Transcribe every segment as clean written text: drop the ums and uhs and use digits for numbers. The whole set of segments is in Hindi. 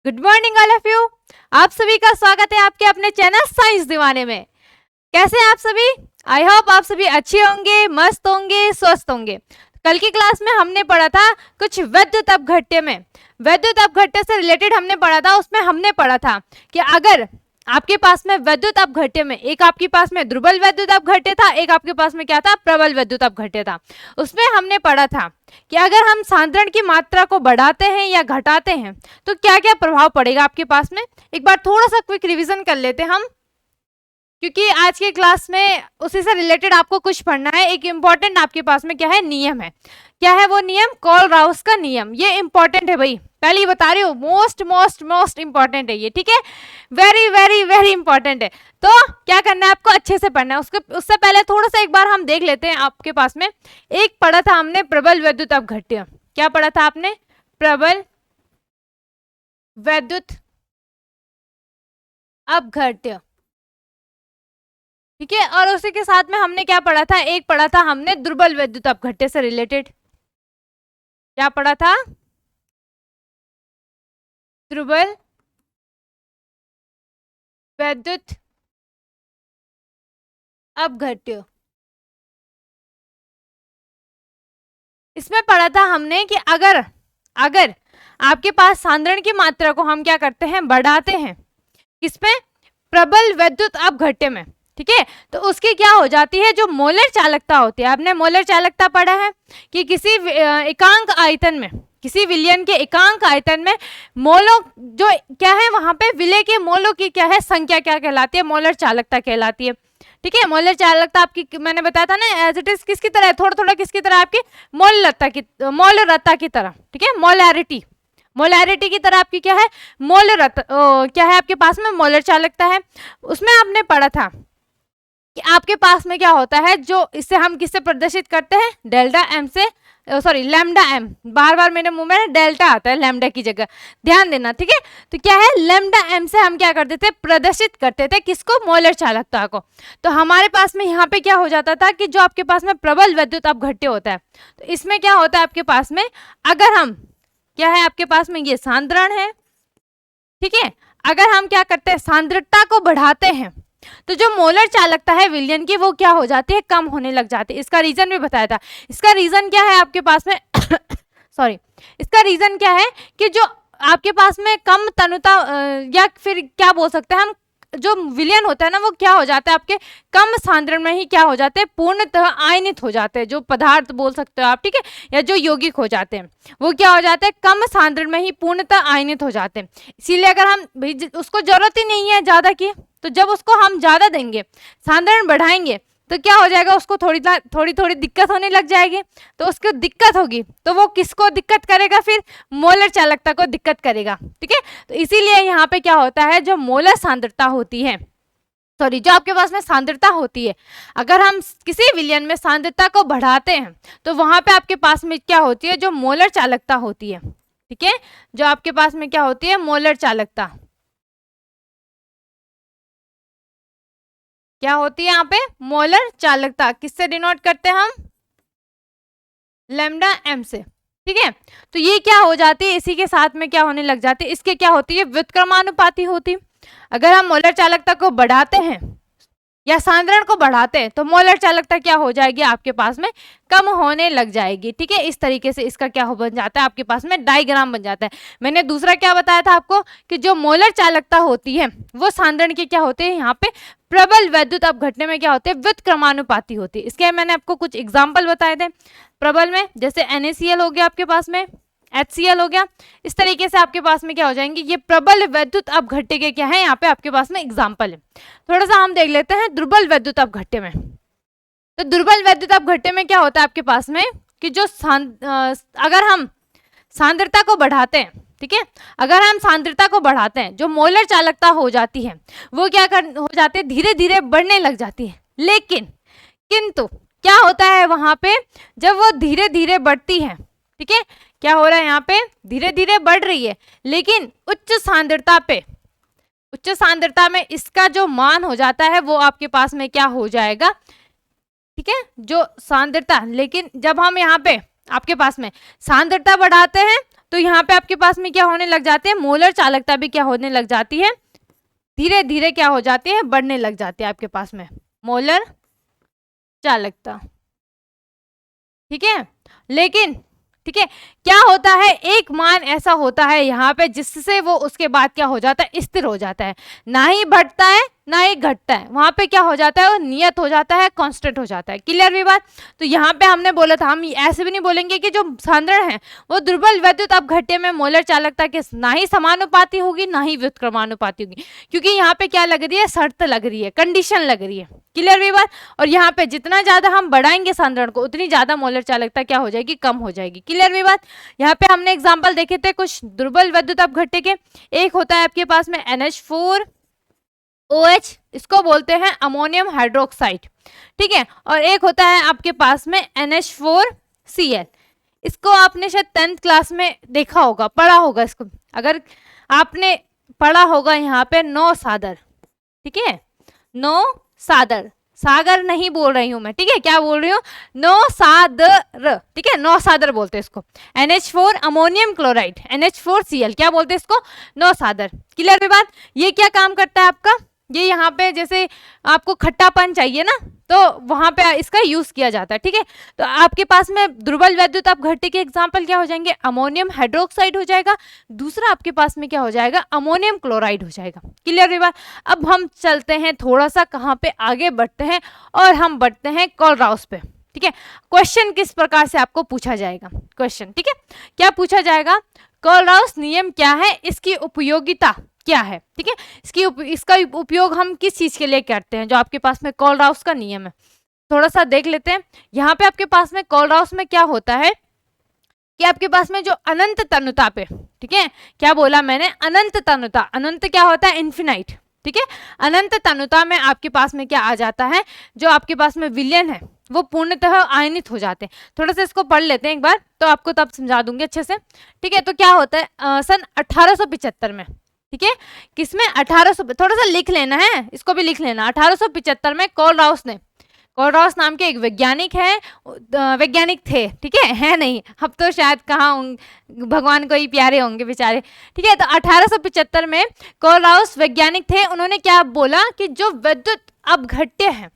Good morning all of you. आप सभी का स्वागत है आपके अपने चैनल साइंस दीवाने में। कैसे हैं आप सभी? आई होप आप सभी अच्छे होंगे, मस्त होंगे, स्वस्थ होंगे। कल की क्लास में हमने पढ़ा था कुछ वैद्युत अपघट्य में, वैद्युत अपघट्य से रिलेटेड हमने पढ़ा था। उसमें हमने पढ़ा था कि अगर आपके पास में वैद्युत अपघट्य में एक आपके पास में दुर्बल वैद्युत अपघट्य था, एक आपके पास में क्या था, प्रबल वैद्युत अपघट्य था। उसमें हमने पढ़ा था कि अगर हम सांद्रण की मात्रा को बढ़ाते हैं या घटाते हैं तो क्या क्या प्रभाव पड़ेगा आपके पास में। एक बार थोड़ा सा क्विक रिवीजन कर लेते हैं हम, क्योंकि आज की क्लास में उसी से रिलेटेड आपको कुछ पढ़ना है। एक इंपॉर्टेंट आपके पास में क्या है, नियम है। क्या है वो नियम? कोलराउस का नियम। ये इंपॉर्टेंट है भाई, पहले ही बता रही हूँ, मोस्ट मोस्ट मोस्ट इंपॉर्टेंट है ये, ठीक है, वेरी वेरी वेरी इंपॉर्टेंट है। तो क्या करना है आपको, अच्छे से पढ़ना है। उससे पहले थोड़ा सा एक बार हम देख लेते हैं। आपके पास में एक पढ़ा था हमने प्रबल वैद्युत अपघट्य। क्या पढ़ा था आपने? प्रबल वैद्युत अपघट्य, ठीक है। और उसी के साथ में हमने क्या पढ़ा था, एक पढ़ा था हमने दुर्बल वैद्युत अपघट्य से रिलेटेड। क्या पढ़ा था? दुर्बल वैद्युत अपघट्य। इसमें पढ़ा था हमने कि अगर आपके पास सांद्रण की मात्रा को हम क्या करते हैं, बढ़ाते हैं, किसमें? प्रबल वैद्युत अपघट्य में, ठीक है। तो उसकी क्या हो जाती है, जो मोलर चालकता होती है, आपने मोलर चालकता पढ़ा है कि किसी एकांक आयतन में, किसी विलयन के एकांक आयतन में मोलों जो क्या है, वहां पे विलय के मोलों की क्या है, संख्या क्या कहलाती है? मोलर चालकता कहलाती है, ठीक है। मोलर चालकता आपकी मैंने बताया था ना, एज इट इज किसकी तरह है, थोड़ा थोड़ा किसकी तरह, आपकी मोलरता की तरह, ठीक है। मोलैरिटी की तरह आपकी क्या है, क्या है आपके पास में, मोलर चालकता है। उसमें आपने पढ़ा था कि आपके पास में क्या होता है, जो इससे हम किससे प्रदर्शित करते हैं, डेल्टा एम से, सॉरी लैम्डा एम, बार बार मेरे मुंह में डेल्टा आता है लैम्डा की जगह, ध्यान देना, ठीक है। तो क्या है, लैम्डा एम से हम क्या करते थे, प्रदर्शित करते थे किसको, मोलर चालकता को। तो हमारे पास में यहाँ पे क्या हो जाता था कि जो आपके पास में प्रबल वैद्युत अपघट्य होता है, तो इसमें क्या होता है आपके पास में, अगर हम क्या है आपके पास में, ये सांद्रण है, ठीक है। अगर हम क्या करते हैं, सांद्रता को बढ़ाते हैं, तो जो मोलर चालकता है विलयन की, वो क्या हो जाती है, कम होने लग जाती है। इसका रीजन भी बताया था। इसका रीजन क्या है आपके पास में सॉरी, इसका रीजन क्या है कि जो आपके पास में कम तनुता या फिर क्या बोल सकते हैं हम, जो विलयन होता है ना, वो क्या हो जाता है आपके कम सांद्रण में ही क्या हो जाते हैं, पूर्णतः आयनित हो जाते हैं, जो पदार्थ बोल सकते हो आप, ठीक है, या जो यौगिक हो जाते हैं, वो क्या हो जाते हैं, कम सांद्रण में ही पूर्णतः आयनित हो जाते हैं। इसीलिए अगर हम उसको जरूरत ही नहीं है ज्यादा की, तो जब उसको हम ज्यादा देंगे, सांद्रण बढ़ाएंगे, तो क्या हो जाएगा, उसको थोड़ी दिक्कत होने लग जाएगी। तो उसको दिक्कत होगी तो वो किसको दिक्कत करेगा, फिर मोलर चालकता को दिक्कत करेगा, ठीक है। तो इसीलिए यहाँ पे क्या होता है, जो मोलर सांद्रता होती है, सॉरी जो आपके पास में सांद्रता होती है, अगर हम किसी विलयन में सांद्रता को बढ़ाते हैं, तो वहां पे आपके पास में क्या होती है, जो मोलर चालकता होती है, ठीक है, जो आपके पास में क्या होती है, मोलर चालकता क्या होती है यहाँ पे, मोलर चालकता। किससे डिनोट करते हैं हम, लैम्डा एम से, ठीक है। तो ये क्या हो जाती है, इसी के साथ में क्या होने लग जाती है, इसके क्या होती है, व्युत्क्रमानुपाती होती। अगर हम मोलर चालकता को बढ़ाते हैं या सांद्रण को बढ़ाते हैं, तो मोलर चालकता क्या हो जाएगी आपके पास में, कम होने लग जाएगी, ठीक है। इस तरीके से इसका क्या हो बन जाता है, आपके पास में डायग्राम बन जाता है। मैंने दूसरा क्या बताया था आपको कि जो मोलर चालकता होती है, वो सांद्रण की क्या होते हैं, यहाँ पे प्रबल वैद्युत अपघट्य में क्या होते हैं, व्युत्क्रमानुपाती होती है। इसके मैंने आपको कुछ एग्जाम्पल बताए थे। प्रबल में जैसे NaCl हो गया आपके पास में, HCl हो गया, इस तरीके से आपके पास में क्या हो जाएंगे, ये प्रबल वैद्युत अपघट्य के क्या है, यहाँ पे आपके पास में एग्जाम्पल है। थोड़ा सा हम देख लेते हैं दुर्बल वैद्युत अपघट्य में। तो दुर्बल वैद्युत अपघट्य में क्या होता है आपके पास में कि जो अगर हम सांद्रता को बढ़ाते हैं, ठीक है, अगर हम सांद्रता को बढ़ाते हैं, जो मोलर चालकता हो जाती है, वो क्या हो जाती है, धीरे धीरे बढ़ने लग जाती है। लेकिन किंतु क्या होता है वहां पे, जब वो धीरे धीरे बढ़ती है, ठीक है, क्या हो रहा है यहाँ पे, धीरे धीरे बढ़ रही है, लेकिन उच्च सांद्रता में इसका जो मान हो जाता है, वो आपके पास में क्या हो जाएगा, ठीक है, जो सांद्रता, लेकिन जब हम यहाँ पे आपके पास में सांद्रता बढ़ाते हैं, तो यहाँ पे आपके पास में क्या होने लग जाते हैं, मोलर चालकता भी क्या होने लग जाती है, धीरे धीरे क्या हो जाती है, बढ़ने लग जाती है आपके पास में मोलर चालकता। ठीक है, लेकिन ठीक है क्या होता है, एक मान ऐसा होता है यहाँ पे जिससे वो उसके बाद क्या हो जाता है, स्थिर हो जाता है, ना ही बढ़ता है ना ही घटता है, वहां पे क्या हो जाता है, वो नियत हो जाता है, कांस्टेंट हो जाता है। क्लियर भी बात। तो यहाँ पे हमने बोला था, हम ऐसे भी नहीं बोलेंगे कि जो सांद्रण है वो दुर्बल वैद्युत अपघट्य में मोलर चालकता के ना ही समानुपाती होगी ना ही व्युत्क्रमानुपाती होगी, क्योंकि यहाँ पे क्या लग रही है, शर्त लग रही है, कंडीशन लग रही है। क्लियर भी बात। और यहाँ पे जितना ज्यादा हम बढ़ाएंगे सांद्रण को उतनी ज्यादा मोलर चालकता क्या हो जाएगी, कम हो जाएगी। क्लियर भी बात। यहाँ पे हमने एग्जांपल देखे थे कुछ दुर्बल वैद्युत अपघट्य के। एक होता है आपके पास में NH4OH, इसको बोलते हैं अमोनियम हाइड्रोक्साइड। ठीक है, और एक होता है आपके पास में NH4Cl, इसको आपने शायद 10th क्लास में देखा होगा, पढ़ा होगा इसको, अगर आपने पढ़ा होगा यहाँ पे नौ सादर। ठीक है, नौ सादर, सागर नहीं बोल रही हूं मैं, ठीक है, क्या बोल रही हूँ, नौ सादर। ठीक है, नौ सादर बोलते हैं इसको। NH4 अमोनियम क्लोराइड, NH4Cl क्या बोलते हैं इसको, नौ सादर। क्लियर भी बात। ये क्या काम करता है आपका, ये यहाँ पे जैसे आपको खट्टापन चाहिए ना, तो वहां पे इसका यूज किया जाता है। ठीक है, तो आपके पास में दुर्बल वैद्युत अपघट्य के एग्जांपल क्या हो जाएंगे, अमोनियम हाइड्रोक्साइड हो जाएगा, दूसरा आपके पास में क्या हो जाएगा, अमोनियम क्लोराइड हो जाएगा। क्लियर है बात। अब हम चलते हैं थोड़ा सा कहाँ पे आगे बढ़ते हैं, और हम बढ़ते हैं कोलराउस पे। ठीक है, क्वेश्चन किस प्रकार से आपको पूछा जाएगा, क्वेश्चन, ठीक है, क्या पूछा जाएगा, कोलराउस नियम क्या है, इसकी उपयोगिता क्या है। ठीक है, इसका उपयोग हम किस चीज के लिए करते हैं, जो आपके पास में कोलराउस का नियम है, थोड़ा सा देख लेते हैं। यहाँ पे आपके पास में कोलराउस में क्या होता है कि आपके पास में जो अनंत तनुता पे, ठीक है, क्या बोला मैंने, अनंत तनुता, अनंत क्या होता है, इन्फिनाइट। ठीक है, अनंत तनुता में आपके पास में क्या आ जाता है, जो आपके पास में विलयन है वो पूर्णतः आयनित हो जाते हैं। थोड़ा सा इसको पढ़ लेते हैं एक बार, तो आपको तब समझा दूंगी अच्छे से। ठीक है, तो क्या होता है, सन 1875 में, ठीक है, किसमें, 1800, थोड़ा सा लिख लेना है, इसको भी लिख लेना, 1875 में कोलराउस ने, कोलराउस नाम के एक वैज्ञानिक है, वैज्ञानिक थे, ठीक है नहीं, अब तो शायद कहाँ भगवान को ही प्यारे होंगे बेचारे। ठीक है, तो 1875 में कोलराउस वैज्ञानिक थे, उन्होंने क्या बोला कि जो विद्युत अपघट्य है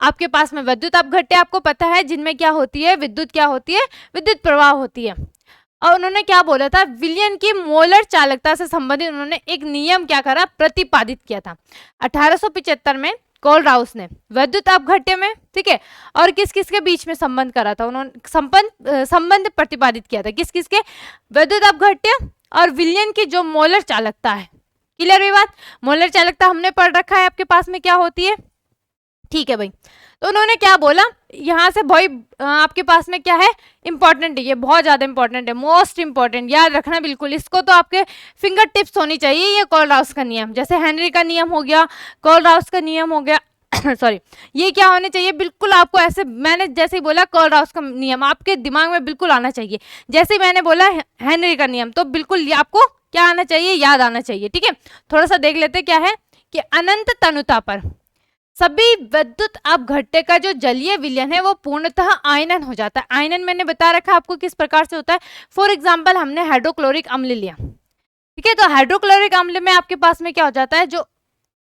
आपके पास में, विद्युत अपघट्य आपको पता है जिनमें क्या होती है, विद्युत क्या होती है, विद्युत प्रवाह होती है। और उन्होंने क्या बोला था, विलयन की मोलर चालकता से संबंधित उन्होंने एक नियम क्या करा, प्रतिपादित किया था 1875 में कोलराउस ने विद्युत अपघट्य में। ठीक है, और किस किस के बीच में संबंध करा था उन्होंने, संबंध प्रतिपादित किया था, किस किस के, विद्युत अपघट्य और विलयन की जो मोलर चालकता है। क्लियर हुई बात। मोलर चालकता हमने पढ़ रखा है आपके पास में क्या होती है। ठीक है भाई, तो उन्होंने क्या बोला, यहाँ से भाई आपके पास में क्या है, इंपॉर्टेंट है, ये बहुत ज्यादा इंपॉर्टेंट है, मोस्ट इंपॉर्टेंट, याद रखना बिल्कुल, इसको तो आपके फिंगर टिप्स होनी चाहिए। ये कोलराउस का नियम, जैसे हेनरी का नियम हो गया, कोलराउस का नियम हो गया सॉरी, ये क्या होने चाहिए, बिल्कुल आपको ऐसे, मैंने जैसे ही बोला कोलराउस का नियम आपके दिमाग में बिल्कुल आना चाहिए, जैसे ही मैंने बोला हेनरी का नियम, तो बिल्कुल आपको क्या आना चाहिए, याद आना चाहिए। ठीक है, थोड़ा सा देख लेते क्या है कि अनंत तनुता पर सभी विद्युत अपघट्य का जो जलीय विलयन है वो पूर्णतः आयनन हो जाता है। आयनन मैंने बता रखा आपको किस प्रकार से होता है। फॉर एग्जांपल हमने हाइड्रोक्लोरिक अम्ल लिया, ठीक है, तो हाइड्रोक्लोरिक अम्ल में आपके पास में क्या हो जाता है, जो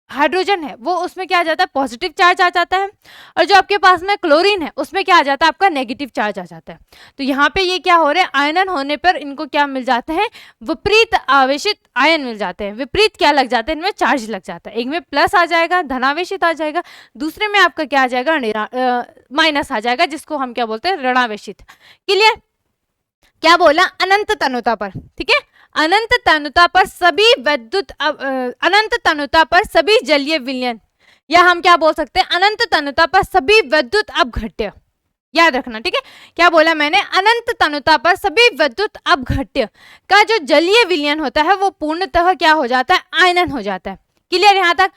हाइड्रोजन है वो उसमें क्या आ जाता है, पॉजिटिव चार्ज आ जाता है, और जो आपके पास में क्लोरीन है उसमें क्या आ जाता है, आपका नेगेटिव चार्ज आ जाता है। तो यहाँ पे ये क्या हो रहा है, आयनन होने पर इनको क्या मिल जाते हैं, विपरीत आवेशित आयन मिल जाते हैं। विपरीत क्या लग जाता है, इनमें चार्ज लग जाता है, एक में प्लस आ जाएगा, धनावेशित आ जाएगा, दूसरे में आपका क्या आ जाएगा, माइनस आ जाएगा, जिसको हम क्या बोलते हैं, ऋणावेशित। क्लियर। क्या बोला, अनंत तनुता पर, ठीक है, अनंत तनुता पर सभी विद्युत अनंत तनुता पर सभी जलीय विलयन, या हम क्या बोल सकते हैं, अनंत तनुता पर सभी विद्युत अपघट्य, याद रखना। ठीक है, क्या बोला मैंने, अनंत तनुता पर सभी विद्युत अपघट्य का जो जलीय विलयन होता है वो पूर्णतः क्या हो जाता है, आयनन हो जाता है। क्लियर यहाँ तक।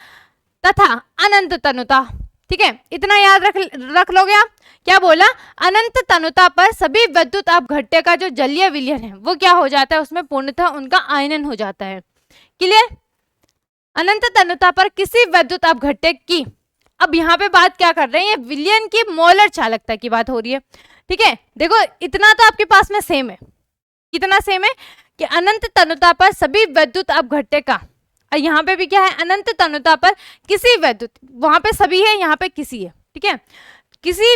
तथा अनंत तनुता, ठीक है, इतना याद रख लोगे आप। क्या बोला, अनंत तनुता पर सभी विद्युत अपघट्य का जो जलीय विलयन है वो क्या हो जाता है, उसमें पूर्णतः उनका आयनन हो जाता है। क्लियर। अनंत तनुता पर किसी विद्युत अपघट्य की, अब यहाँ पे बात क्या कर रहे हैं, विलयन की मोलर चालकता की बात हो रही है। ठीक है, देखो इतना तो आपके पास में सेम है, कितना सेम है कि अनंत तनुता पर सभी वैद्युत अपघट्य का, और यहाँ पे भी क्या है, अनंत तनुता पर किसी वैद्युत, वहां पे सभी है, यहाँ पे किसी है, ठीक है, किसी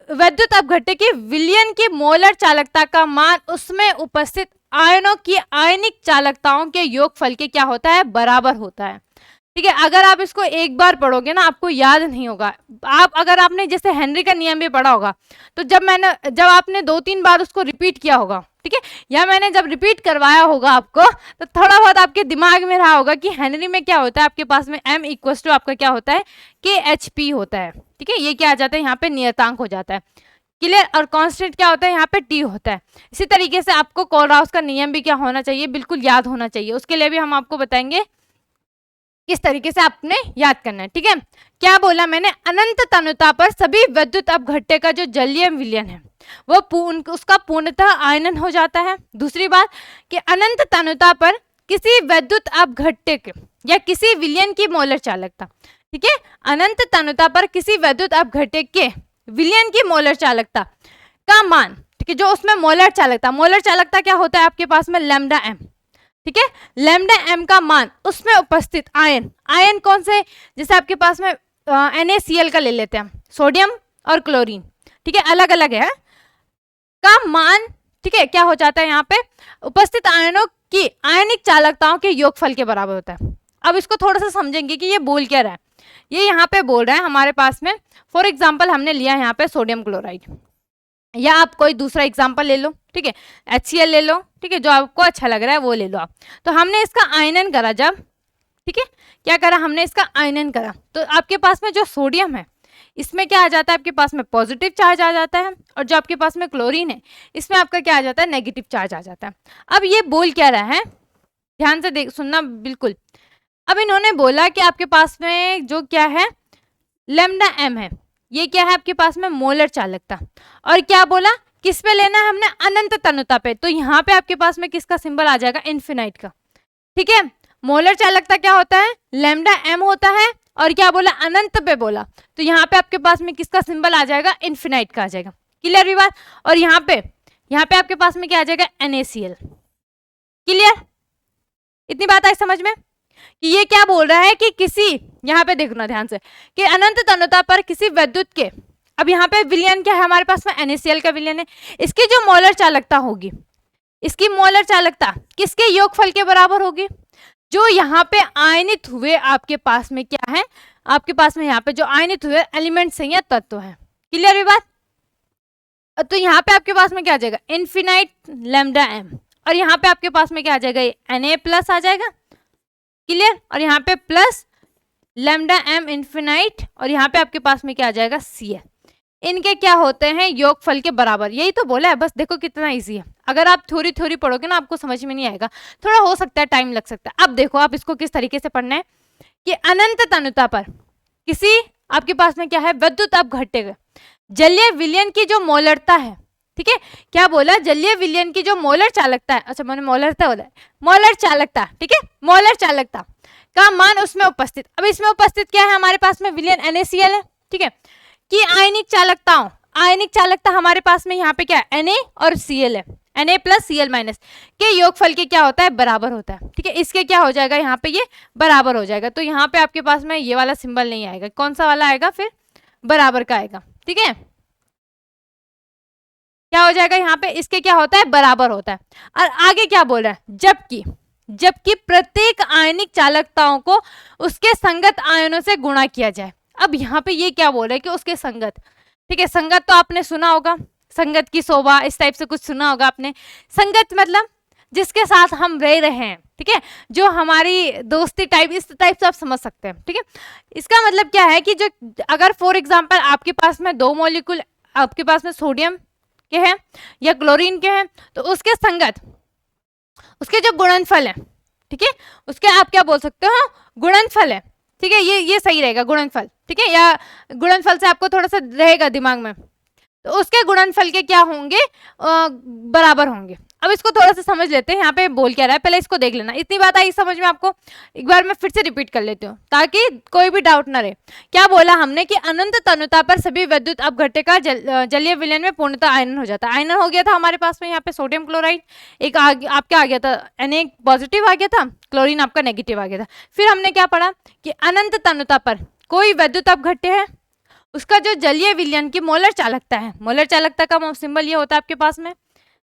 वैद्युत अपघट्य के विलयन की मोलर चालकता का मान उसमें उपस्थित आयनों की आयनिक चालकताओं के योगफल के क्या होता है, बराबर होता है। ठीक है, अगर आप इसको एक बार पढ़ोगे ना आपको याद नहीं होगा। आप अगर आपने जैसे हेनरी का नियम भी पढ़ा होगा, तो जब आपने 2-3 बार उसको रिपीट किया होगा, ठीक है, या मैंने जब रिपीट करवाया होगा आपको, तो थोड़ा बहुत आपके दिमाग में रहा होगा कि हेनरी में क्या होता है, आपके पास में m इक्वल टू आपका क्या होता है, KHP होता है। ठीक है, ये क्या आ जाता है, यहाँ पे नियतांक हो जाता है, क्लियर। और कांस्टेंट क्या होता है, यहाँ पे T होता है। इसी तरीके से आपको कोलराउस का नियम भी क्या होना चाहिए, बिल्कुल याद होना चाहिए। उसके लिए भी हम आपको बताएंगे किस तरीके से आपने याद करना है। ठीक है, क्या बोला मैंने, अनंत तनुता पर सभी विद्युत अपघट्य का जो जलीय विलयन है वो उसका पूर्णतः आयनन हो जाता है। दूसरी बात कि अनंत तनुता पर किसी विद्युत अपघट्य या किसी विलयन की मोलर चालकता, ठीक है, अनंत तनुता पर किसी विद्युत अपघट्य के विलयन की मोलर चालकता का मान, ठीक है, जो उसमें मोलर चालकता क्या होता है आपके पास में, लैम्डा m, ठीक है, लैम्डा m का मान उसमें उपस्थित आयन कौन से, जैसे आपके पास में NaCl का ले लेते हैं, सोडियम और क्लोरीन, ठीक है, अलग अलग है, का मान, ठीक है, क्या हो जाता है, यहाँ पे उपस्थित आयनों की आयनिक चालकताओं के योगफल के बराबर होता है। अब इसको थोड़ा सा समझेंगे कि ये बोल क्या रहा है। ये यहाँ पे बोल रहा है हमारे पास में, फॉर एग्जाम्पल हमने लिया यहाँ पे सोडियम क्लोराइड, या आप कोई दूसरा एग्जाम्पल ले लो, ठीक है, HCl ले लो, ठीक है, जो आपको अच्छा लग रहा है वो ले लो आप। तो हमने इसका आयनन करा जब, ठीक है, क्या करा हमने इसका आयनन करा, तो आपके पास में जो सोडियम है इसमें क्या आ जाता है, आपके पास में पॉजिटिव चार्ज आ जाता है, और जो आपके पास में क्लोरीन है इसमें आपका क्या आ जाता है, नेगेटिव चार्ज आ जाता है। अब ये बोल क्या रहा है, ध्यान से देख सुनना बिल्कुल। अब इन्होंने बोला कि आपके पास में जो क्या है, लैम्डा m है, ये क्या है आपके पास में, मोलर चालकता, और क्या बोला किस पे लेना है हमने, अनंत तनुता पे, तो यहाँ पे आपके पास में किसका सिंबल आ जाएगा, इन्फिनाइट का। ठीक है, मोलर चालकता क्या होता है, लैम्डा m होता है, और क्या बोला, अनंत पे बोला, तो यहाँ पे आपके पास में किसका सिंबल आ जाएगा, इन्फिनाइट का आ जाएगा। क्लियर हुई बात। और यहाँ पे आपके पास में क्या आ जाएगा, NaCl। क्लियर, इतनी बात आई समझ में कि ये क्या बोल रहा है कि किसी, यहाँ पे देखना ध्यान से, कि अनंत तनुता पर किसी विद्युत के, अब यहाँ पे विलयन क्या है हमारे पास में, NaCl का विलयन है, इसकी जो मोलर चालकता होगी, इसकी मोलर चालकता किसके योगफल के बराबर होगी, जो यहाँ पे आयनित हुए आपके पास में क्या है, आपके पास में यहाँ पे जो आयनित हुए एलिमेंट्स हैं या तत्व है। क्लियर हुई बात। तो यहाँ पे आपके पास में क्या आ जाएगा, इन्फिनाइट लैम्डा m, और यहाँ पे आपके पास में क्या आ जाएगा, Na+ आ जाएगा। क्लियर, और यहाँ पे प्लस लैम्डा m इन्फिनाइट, और यहाँ पे आपके पास में क्या आ जाएगा, Cl। इनके क्या होते हैं, योगफल के बराबर। यही तो बोला है, बस देखो कितना इजी है। अगर आप थोड़ी पढ़ोगे ना आपको समझ में नहीं आएगा, थोड़ा हो सकता है टाइम लग सकता है। अब देखो आप इसको किस तरीके से पढ़ना है कि अनंत तनुता पर किसी आपके पास में क्या है, विद्युत अपघट्य जलीय विलयन की जो मोलरता है, ठीक है, क्या बोला, जलीय विलयन की जो मोलर चालकता है, अच्छा मैंने मोलरता बोला, मोलर चालकता, ठीक है, मोलर चालकता का मान उसमें उपस्थित। अब इसमें उपस्थित क्या है हमारे पास में, विलयन NaCl है, ठीक है, कि आयनिक चालकता हमारे पास में यहाँ पे क्या है, Na और Cl है, Na+Cl- के योगफल के क्या होता है, बराबर होता है। ठीक है, इसके क्या हो जाएगा, यहाँ पे ये बराबर हो जाएगा। तो यहाँ पे आपके पास में ये वाला सिंबल नहीं आएगा, कौन सा वाला आएगा, फिर बराबर का आएगा। ठीक है, क्या हो जाएगा, यहाँ पे इसके क्या होता है, बराबर होता है। और आगे क्या बोल रहा है, जबकि प्रत्येक आयनिक चालकताओं को उसके संगत आयनों से गुणा किया जाए। अब यहाँ पे ये क्या बोल रहा है कि उसके संगत, ठीक है, संगत तो आपने सुना होगा, संगत की शोभा, इस टाइप से कुछ सुना होगा आपने। संगत मतलब जिसके साथ हम रह रहे हैं, ठीक है, जो हमारी दोस्ती टाइप, इस टाइप से आप समझ सकते हैं। ठीक है, इसका मतलब क्या है कि जो अगर फॉर एग्जाम्पल आपके पास में 2 मॉलिक्यूल आपके पास में सोडियम के हैं या क्लोरीन के हैं, तो उसके संगत उसके जो गुणनफल है, ठीक है, उसके आप क्या बोल सकते हो, गुणनफल है। ठीक है, ये सही रहेगा, गुणनफल। ठीक है, या गुणनफल से आपको थोड़ा सा रहेगा दिमाग में, तो उसके गुणनफल के क्या होंगे, बराबर होंगे। अब इसको थोड़ा सा समझ लेते हैं, यहाँ पे बोल क्या रहा है, पहले इसको देख लेना। इतनी बात आई समझ में आपको? एक बार मैं फिर से रिपीट कर लेती हूँ ताकि कोई भी डाउट ना रहे। क्या बोला हमने कि अनंत तनुता पर सभी विद्युत अपघट्य का जलीय विलयन में पूर्णतः आयनन हो जाता है। आयनन हो गया था हमारे पास में यहाँ पे सोडियम क्लोराइड, एक आपका आ गया था Na पॉजिटिव आ गया था, क्लोरीन आपका नेगेटिव आ गया था। फिर हमने क्या पढ़ा कि अनंत तनुता पर कोई विद्युत अपघट्य है, उसका जो जलीय विलयन की मोलर चालकता है, मोलर चालकता का सिंबल ये होता है आपके पास में,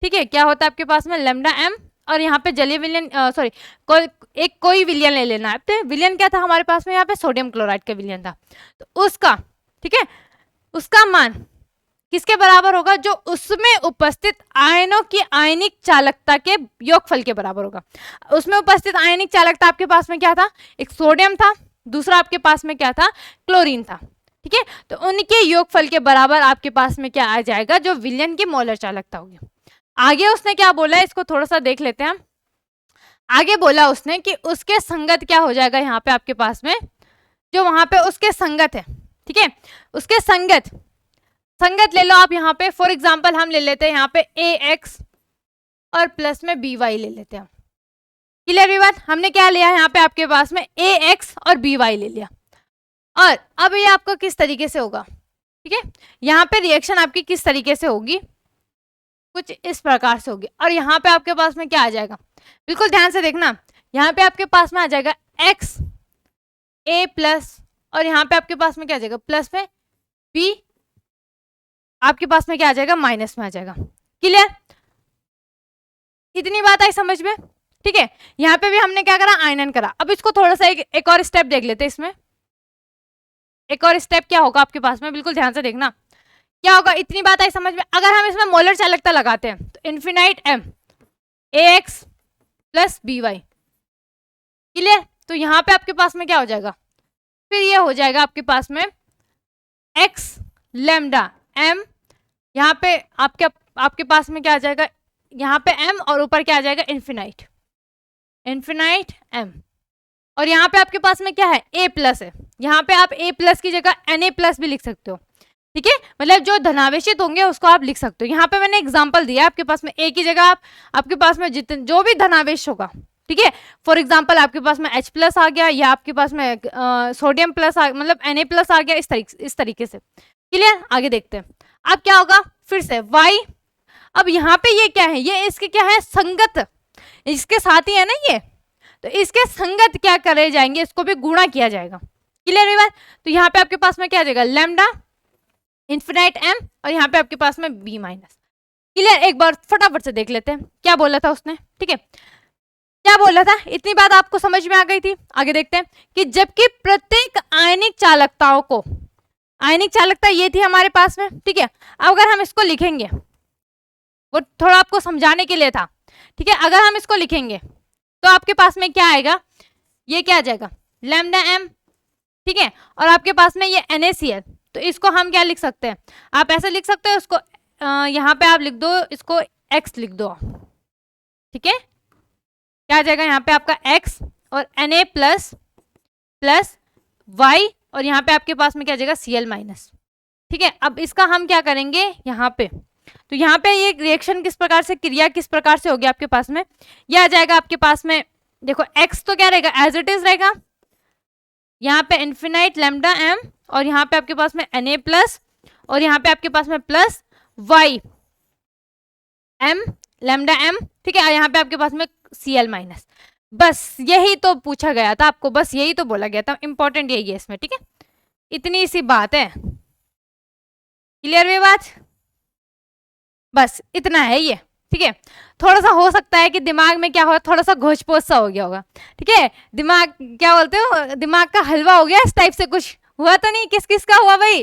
ठीक है। क्या होता है आपके पास में? लैम्डा m, और यहाँ पे जलीय विलयन सॉरी कोई विलयन ले लेना है। तो विलयन क्या था हमारे पास में? यहाँ पे सोडियम क्लोराइड का विलयन था, तो उसका, ठीक है, उसका मान किसके बराबर होगा? जो उसमें उपस्थित आयनों की आयनिक चालकता के योगफल के बराबर होगा। उसमें उपस्थित आयनिक चालकता आपके पास में क्या था? एक सोडियम था, दूसरा आपके पास में क्या था? क्लोरीन था, ठीक है। तो उनके योगफल के बराबर आपके पास में क्या आ जाएगा? जो विलयन की मोलर चालकता होगी। आगे उसने क्या बोला है, इसको थोड़ा सा देख लेते हैं। आगे बोला उसने कि उसके संगत क्या हो जाएगा यहाँ पे आपके पास में, जो वहां पे उसके संगत है, ठीक है, उसके संगत ले लो आप यहाँ पे। फॉर एग्जांपल हम ले लेते हैं यहाँ पे AX और प्लस में BY ले लेते हैं। क्लियर हुई बात? हमने क्या लिया यहाँ पे आपके पास में? AX और BY ले लिया। और अब ये आपको किस तरीके से होगा, ठीक है, यहाँ पे रिएक्शन आपकी किस तरीके से होगी? कुछ इस प्रकार से होगी। और यहाँ पे आपके पास में क्या आ जाएगा? बिल्कुल ध्यान से देखना, यहाँ पे आपके पास में आ जाएगा X A प्लस, और यहाँ पे आपके पास में क्या आ जाएगा? प्लस में B, आपके पास में क्या आ जाएगा? माइनस में आ जाएगा। क्लियर? इतनी बात आई समझ में? ठीक है, यहाँ पे भी हमने क्या करा? आयनन करा। अब इसको थोड़ा सा एक और स्टेप देख लेते हैं। इसमें एक और स्टेप क्या होगा आपके पास में? बिल्कुल ध्यान से देखना क्या होगा। इतनी बात आई समझ में? अगर हम इसमें मोलर चालकता लगाते हैं तो infinite m AX plus BY। Clear? तो यहाँ पे आपके पास में क्या हो जाएगा? फिर ये हो जाएगा आपके पास में x लैम्डा m, यहाँ पे आपके पास में क्या आ जाएगा? यहाँ पे m और ऊपर क्या आ जाएगा? इन्फिनाइट m, और यहाँ पे आपके पास में क्या है? A प्लस है। यहाँ पे आप A प्लस की जगह Na प्लस भी लिख सकते हो, ठीक है, मतलब जो धनावेशित होंगे उसको आप लिख सकते हो। यहाँ पे मैंने एग्जांपल दिया, आपके पास में A की जगह आपके पास में जितने जो भी धनावेश होगा, ठीक है, फॉर एग्जांपल आपके पास में H प्लस आ गया, या आपके पास में सोडियम प्लस मतलब Na प्लस आ गया, इस तरीके से। क्लियर? आगे देखते हैं। अब क्या होगा? फिर से Y। अब यहाँ पे ये क्या है? ये इसके क्या है? संगत, इसके साथ ही है ना ये, तो इसके संगत क्या करे जाएंगे? इसको भी गुणा किया जाएगा। क्लियर है बात? तो यहाँ पे आपके पास में क्या आ जाएगा? लैम्डा इन्फिनाइट m, और यहाँ पे आपके पास में B माइनस। क्लियर? एक बार फटाफट से देख लेते हैं क्या बोला था उसने, ठीक है, क्या बोला था? इतनी बात आपको समझ में आ गई थी। आगे देखते हैं कि जबकि प्रत्येक आयनिक चालकताओं को, आयनिक चालकता ये थी हमारे पास में, ठीक है, अगर हम इसको लिखेंगे, वो थोड़ा आपको समझाने के लिए था, ठीक है, अगर हम इसको लिखेंगे तो आपके पास में क्या आएगा? ये क्या आ जाएगा? लैम्डा m, ठीक है, और आपके पास में ये NaCl, तो इसको हम क्या लिख सकते हैं? आप ऐसे लिख सकते हो इसको, यहाँ पे आप लिख दो, इसको x लिख दो, ठीक है, क्या आ जाएगा? यहाँ पे आपका x और Na प्लस प्लस y, और यहाँ पे आपके पास में क्या आ जाएगा? Cl माइनस, ठीक है। अब इसका हम क्या करेंगे यहाँ पे? तो यहाँ पे ये रिएक्शन किस प्रकार से, क्रिया किस प्रकार से होगी आपके पास में? ये आ जाएगा आपके पास में, देखो x तो क्या रहेगा? एज इट इज रहेगा, यहाँ पे इन्फिनाइट लैम्डा m, और यहाँ पे आपके पास में Na प्लस, और यहाँ पे आपके पास में plus y m lambda m, ठीक है, यहाँ पे आपके पास में Cl माइनस। बस यही तो पूछा गया था आपको, बस यही तो बोला गया था, इंपॉर्टेंट यही है इसमें, ठीक है, इतनी सी बात है। क्लियर हुई बात? बस इतना है ये, ठीक है। थोड़ा सा हो सकता है कि दिमाग में क्या हो, थोड़ा सा घोष पोष सा हो गया होगा, ठीक है, दिमाग क्या बोलते हो, दिमाग का हलवा हो गया, इस टाइप से कुछ हुआ तो नहीं? किस किस का हुआ भाई?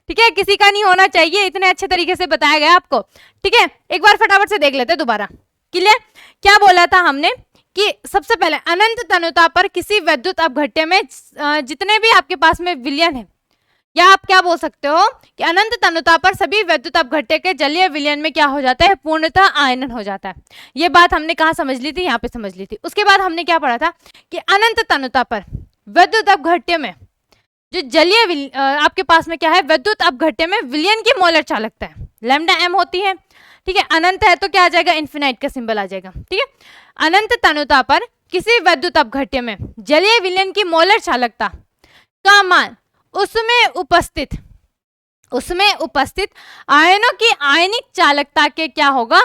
ठीक है, किसी का नहीं होना चाहिए, इतने अच्छे तरीके से बताया गया आपको, ठीक है। एक बार फटाफट से देख लेते हैं दोबारा। क्लियर? क्या बोला था हमने कि सबसे पहले अनंत तनुता पर किसी विद्युत अपघट्य में जितने भी आपके पास में विलयन है, या आप क्या बोल सकते हो कि अनंत तनुता पर सभी विद्युत अपघट्य के जलीय विलयन में क्या हो जाता है? पूर्णतः आयनन हो जाता है। ये बात हमने कहाँ समझ ली थी? यहाँ पे समझ ली थी। उसके बाद हमने क्या पढ़ा था कि अनंत तनुता पर विद्युत अपघट्य में जो जलीय आपके पास में क्या है? विद्युत अपघट्य में विलयन की मोलर चालकता है लैम्डा m होती है, ठीक है, अनंत है तो क्या आ जाएगा, इन्फिनाइट का सिंबल आ जाएगा। ठीक है, अनंत तनुता पर किसी वैद्युत अपघट्य में जलीय विलयन की मोलर चालकता का मान उसमें उपस्थित आयनों की आयनिक चालकता के क्या होगा,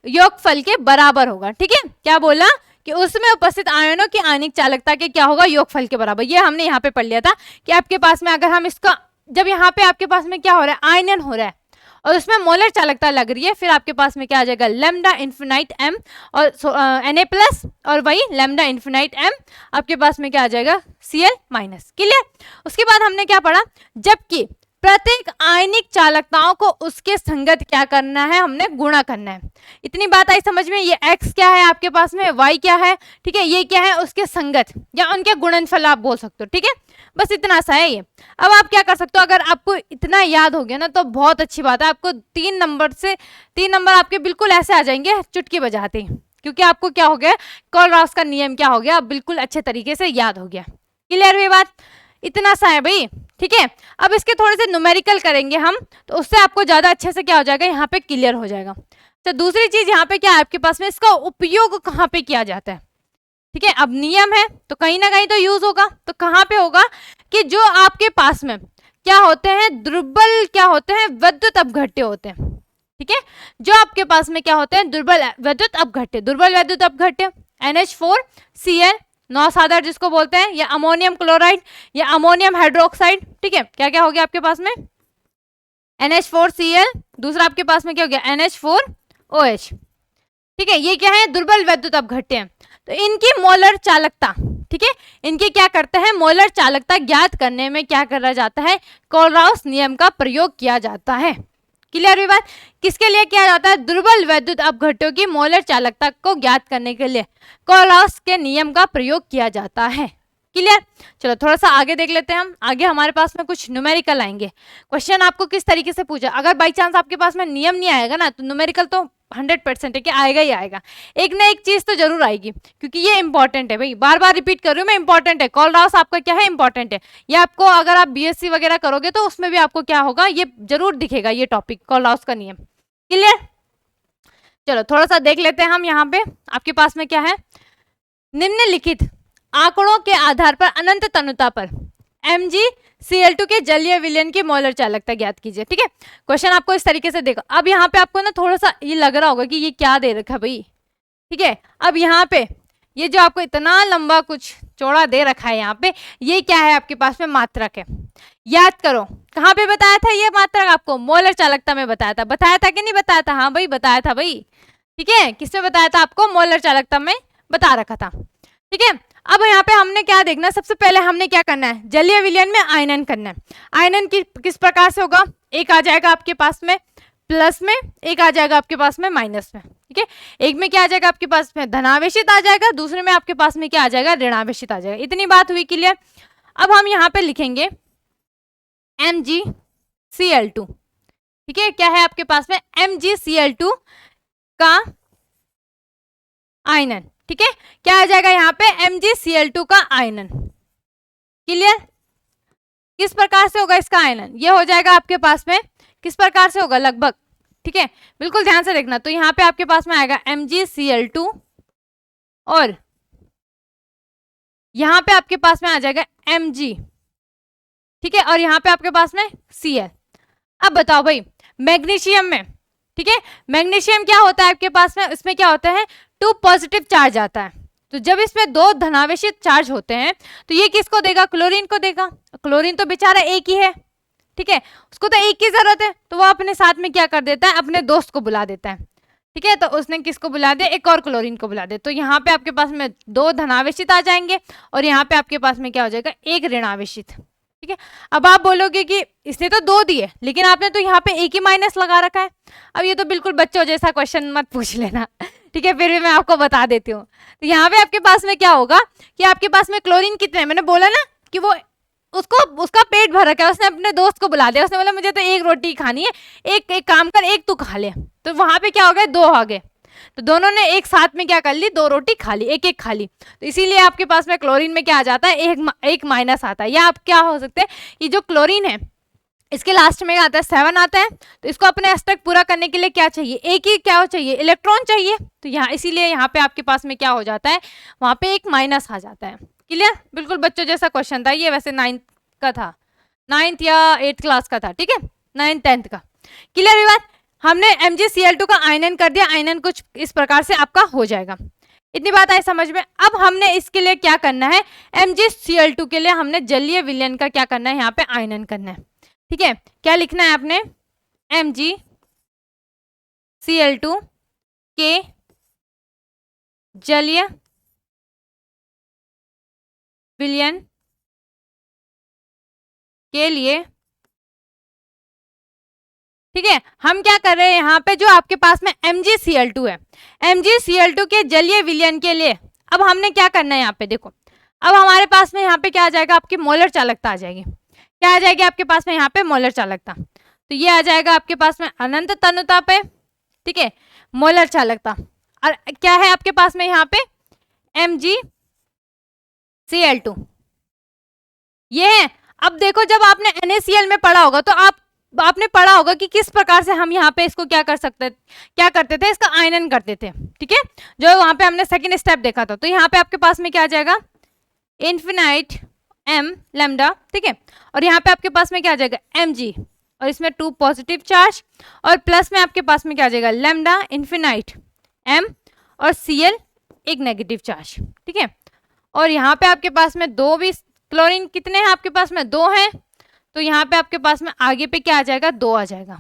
योगफल के बराबर होगा। ठीक है, क्या बोला कि उसमें उपस्थित आयनों की आयनिक चालकता के क्या होगा, योगफल के बराबर। ये हमने यहाँ पे पढ़ लिया था कि आपके पास में अगर हम इसका, जब यहाँ पे आपके पास में क्या हो रहा है, आयनन हो रहा है और उसमें मोलर चालकता लग रही है, फिर आपके पास में क्या आ जाएगा, लैम्डा इन्फिनाइट एम और Na+ और वही लैम्डा इन्फिनाइट एम आपके पास में क्या आ जाएगा, Cl-। क्लियर। उसके बाद हमने क्या पढ़ा, जबकि प्रत्येक आयनिक चालकताओं को उसके संगत क्या करना है, हमने गुणा करना है। इतनी बात आई समझ में। ये x क्या है आपके पास में, y क्या है, ठीक है, ये क्या है, उसके संगत या उनके गुणनफल आप बोल सकते हो। ठीक है, बस इतना सा है ये। अब आप क्या कर सकते हो, अगर आपको इतना याद हो गया ना तो बहुत अच्छी बात है, आपको 3 नंबर आपके बिल्कुल ऐसे आ जाएंगे चुटकी बजाते ही, क्योंकि आपको क्या हो गया, कोलराउस का नियम क्या हो गया, बिल्कुल अच्छे तरीके से याद हो गया। क्लियर हुई बात, इतना सा है भाई। ठीक है, अब इसके थोड़े से न्यूमेरिकल करेंगे हम, तो उससे आपको ज्यादा अच्छे से क्या हो जाएगा, यहाँ पे क्लियर हो जाएगा। तो दूसरी चीज यहाँ पे क्या है आपके पास में, इसका उपयोग कहाँ पे किया जाता है। ठीक है, अब नियम है तो कहीं ना कहीं तो यूज होगा, तो कहाँ पे होगा कि जो आपके पास में क्या होते हैं, दुर्बल क्या होते हैं, विद्युत अपघट्य होते हैं। ठीक है, जो आपके पास में क्या होते हैं, दुर्बल विद्युत अपघट्य NH4Cl नौसादर जिसको बोलते हैं, या अमोनियम क्लोराइड या अमोनियम हाइड्रोक्साइड। ठीक है, क्या क्या हो गया आपके पास में, NH4Cl, दूसरा आपके पास में क्या हो गया, NH4OH। ठीक है, ये क्या है, दुर्बल विद्युत अपघट्य हैं। तो इनकी मोलर चालकता, ठीक है, इनकी क्या करते हैं, मोलर चालकता ज्ञात करने में क्या करा जाता है, कोलराउस नियम का प्रयोग किया जाता है। क्लियर हुई बात, किसके लिए किया जाता है, दुर्बल विद्युत अपघट्यों की मोलर चालकता को ज्ञात करने के लिए कोलराउस के नियम का प्रयोग किया जाता है। क्लियर। चलो थोड़ा सा आगे देख लेते हैं हम। आगे हमारे पास में कुछ न्यूमेरिकल आएंगे। क्वेश्चन आपको किस तरीके से पूछा, अगर बाई चांस आपके पास में नियम नहीं आएगा ना, तो न्यूमेरिकल तो 100% है कि आएगा ही आएगा, एक ना एक चीज तो जरूर आएगी, क्योंकि ये इंपॉर्टेंट है भाई, बार बार रिपीट कर रही हूँ मैं, इंपॉर्टेंट है। कोलराउस आपका क्या है, इंपॉर्टेंट है। ये आपको अगर आप बीएससी वगैरह करोगे तो उसमें भी आपको क्या होगा, ये जरूर दिखेगा ये टॉपिक, कोलराउस का नियम। क्लियर। चलो थोड़ा सा देख लेते हैं हम। यहाँ पे आपके पास में क्या है, निम्नलिखित आंकड़ों के आधार पर अनंत तनुता पर MgCl2 के जलीय विलयन की मोलर चालकता ज्ञात कीजिए। ठीक है, क्वेश्चन आपको इस तरीके से देखो। अब यहाँ पे आपको ना थोड़ा सा ये लग रहा होगा कि ये क्या दे रखा है भाई। ठीक है, अब यहाँ पे ये जो आपको इतना लंबा कुछ चौड़ा दे रखा है, यहाँ पे ये क्या है आपके पास में, मात्रक है। याद करो कहाँ पे बताया था ये मात्रक, आपको मोलर चालकता में बताया था कि नहीं बताया था, हाँ भाई बताया था भाई। ठीक है, किसमें बताया था आपको, मोलर चालकता में बता रखा था। ठीक है, अब यहाँ पे हमने क्या देखना, सबसे पहले हमने क्या करना है, जलीय विलयन में आयनन करना है। आयनन किस प्रकार से होगा, एक आ जाएगा आपके पास में प्लस में, एक आ जाएगा आपके पास में माइनस में। ठीक है, एक में क्या आ जाएगा आपके पास में धनावेशित आ जाएगा, दूसरे में आपके पास में क्या आ जाएगा, ऋणावेशित आ जाएगा। इतनी बात हुई क्लियर। अब हम यहाँ पे लिखेंगे MgCl2। ठीक है, क्या है आपके पास में, MgCl2 का आयनन। ठीक है, क्या आ जाएगा यहाँ पे, MgCl2 का आयनन। क्लियर। किस प्रकार से होगा इसका आयनन, ये हो जाएगा आपके पास में किस प्रकार से होगा लगभग। ठीक है, बिल्कुल ध्यान से देखना। तो यहाँ पे आपके पास में आएगा MgCl2 और यहाँ पे आपके पास में आ जाएगा Mg। ठीक है, और यहाँ पे आपके पास में Cl। अब बताओ भाई मैग्नीशियम में, ठीक है, मैग्नीशियम क्या होता है आपके पास में, इसमें क्या होता है, 2 पॉजिटिव चार्ज आता है। तो जब इसमें 2 धनावेशित चार्ज होते हैं तो ये किसको देगा, क्लोरीन को देगा। क्लोरीन तो बेचारा एक ही है, ठीक है, उसको तो एक की जरूरत है, तो वो अपने साथ में क्या कर देता है, अपने दोस्त को बुला देता है। ठीक है, तो उसने किसको बुला दिया, एक और क्लोरीन को बुला दिया। तो यहाँ पे आपके पास में 2 धनावेशित आ जाएंगे और यहाँ पे आपके पास में क्या हो जाएगा, 1 ऋणावेशित। ठीक है, अब आप बोलोगे कि इसने तो 2 दिए लेकिन आपने तो यहाँ पे 1 ही माइनस लगा रखा है। अब ये तो बिल्कुल बच्चों जैसा क्वेश्चन मत पूछ लेना। ठीक है, फिर भी मैं आपको बता देती हूँ। तो यहाँ पे आपके पास में क्या होगा कि आपके पास में क्लोरीन कितने, मैंने बोला ना कि वो उसका पेट भर रखा है, उसने अपने दोस्त को बुला दिया, उसने बोला मुझे तो 1 रोटी खानी है, एक काम कर, 1 तू खा ले। तो वहां पे क्या हो गया, 2 आ गए। तो दोनों ने एक साथ में क्या कर ली, 2 रोटी खा ली, एक खा ली। तो इसीलिए आपके पास में क्लोरीन में क्या आ जाता है, एक माइनस आता है। या आप क्या हो सकते हैं, ये जो क्लोरीन है इसके लास्ट में आता है 7 आता है। तो इसको अपने एस तक पूरा करने के लिए क्या चाहिए, एक ही क्या चाहिए, इलेक्ट्रॉन चाहिए। तो यहाँ इसीलिए यहाँ पे आपके पास में क्या हो जाता है, वहां पे एक माइनस आ जाता है। क्लियर, बिल्कुल बच्चों जैसा क्वेश्चन था ये, वैसे 9th का था, 9th या 8th क्लास का था, ठीक है, 9th 10th का। क्लियर हुई बात। हमने MgCl2 का आयनन कर दिया, आयनन कुछ इस प्रकार से आपका हो जाएगा। इतनी बात आई समझ में। अब हमने इसके लिए क्या करना है, MgCl2 के लिए हमने जलीय विलयन का क्या करना है, यहाँ पे आयनन करना है। ठीक है, क्या लिखना है आपने, MgCl2 के जलीय विलयन के लिए, ठीक है, हम क्या कर रहे हैं यहाँ पे, जो आपके पास में MgCl2 है, MgCl2 के जलीय विलयन के लिए अब हमने क्या करना है यहाँ पे, देखो अब हमारे पास में यहाँ पे क्या आ जाएगा, आपकी मोलर चालकता आ जाएगी। क्या आ जाएगी आपके पास में यहाँ पे, मोलर चालकता। तो ये आ जाएगा आपके पास में अनंत तनुता पे, ठीक है, मोलर चालकता। और क्या है आपके पास में यहाँ पे, MgCl2 ये है। अब देखो जब आपने NaCl में पढ़ा होगा तो आपने पढ़ा होगा कि किस प्रकार से हम यहाँ पे इसको क्या कर सकते, क्या करते थे, इसका आयनन करते थे। ठीक है, जो वहां पे हमने सेकंड स्टेप देखा था। तो यहाँ पे आपके पास में क्या आ जाएगा, इन्फिनाइट m लैम्डा, ठीक है, और यहाँ पे आपके पास में क्या आ जाएगा Mg, और इसमें 2 पॉजिटिव चार्ज, और प्लस में आपके पास में क्या आ जाएगा लैम्डा इन्फिनाइट m, और Cl एक नेगेटिव चार्ज। ठीक है, और यहाँ पे आपके पास में 2 भी, क्लोरीन कितने हैं आपके पास में, 2 हैं। तो यहाँ पे आपके पास में आगे पे क्या आ जाएगा, 2 आ जाएगा।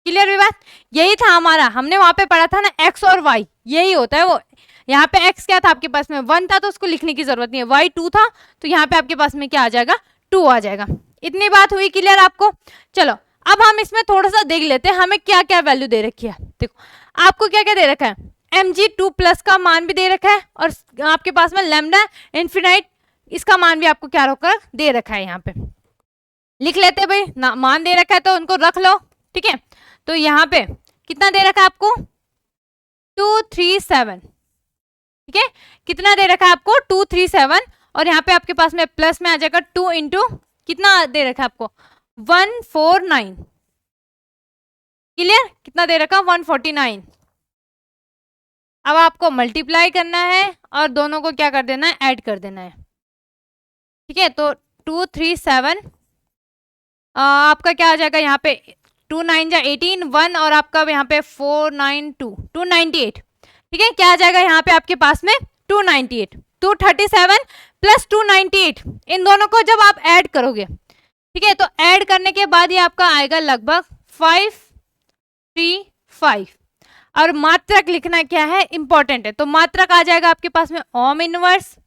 क्लियर हुई बात। यही था हमारा, हमने वहां पे पढ़ा था ना x और y, यही होता है वो। यहाँ पे x क्या था आपके पास में, 1 था, तो उसको लिखने की जरूरत नहीं है, y 2 था, तो यहाँ पे आपके पास में क्या आ जाएगा, 2 आ जाएगा। इतनी बात हुई क्लियर आपको। चलो अब हम इसमें थोड़ा सा देख लेते हैं हमें क्या क्या वैल्यू दे रखी है। देखो आपको क्या क्या दे रखा है, Mg2+ का मान भी दे रखा है, और आपके पास में लैम्डा इन्फिनाइट इसका मान भी आपको क्या होकर दे रखा है। यहाँ पे लिख लेते भाई ना, मान दे रखा है तो उनको रख लो। ठीक है, तो यहाँ पे कितना दे रखा है आपको, 237। ठीक है, कितना दे रखा है आपको, 237, और यहाँ पे आपके पास में प्लस में आ जाएगा 2 इंटू कितना दे रखा है आपको, 149। क्लियर, कितना दे रखा, 149। अब आपको मल्टीप्लाई करना है और दोनों को क्या कर देना है, ऐड कर देना है। ठीक है, तो 237 आपका क्या आ जाएगा यहाँ पे, 2 9 जा 18, 1 और आपका यहाँ पे 492, 298। ठीक है, क्या आ जाएगा यहाँ पे आपके पास में, 298, 237 प्लस 298, इन दोनों को जब आप ऐड करोगे, ठीक है, तो ऐड करने के बाद ये आपका आएगा लगभग 535। और मात्रक लिखना क्या है, इंपॉर्टेंट है। तो मात्रक आ जाएगा आपके पास में ओम इनवर्स,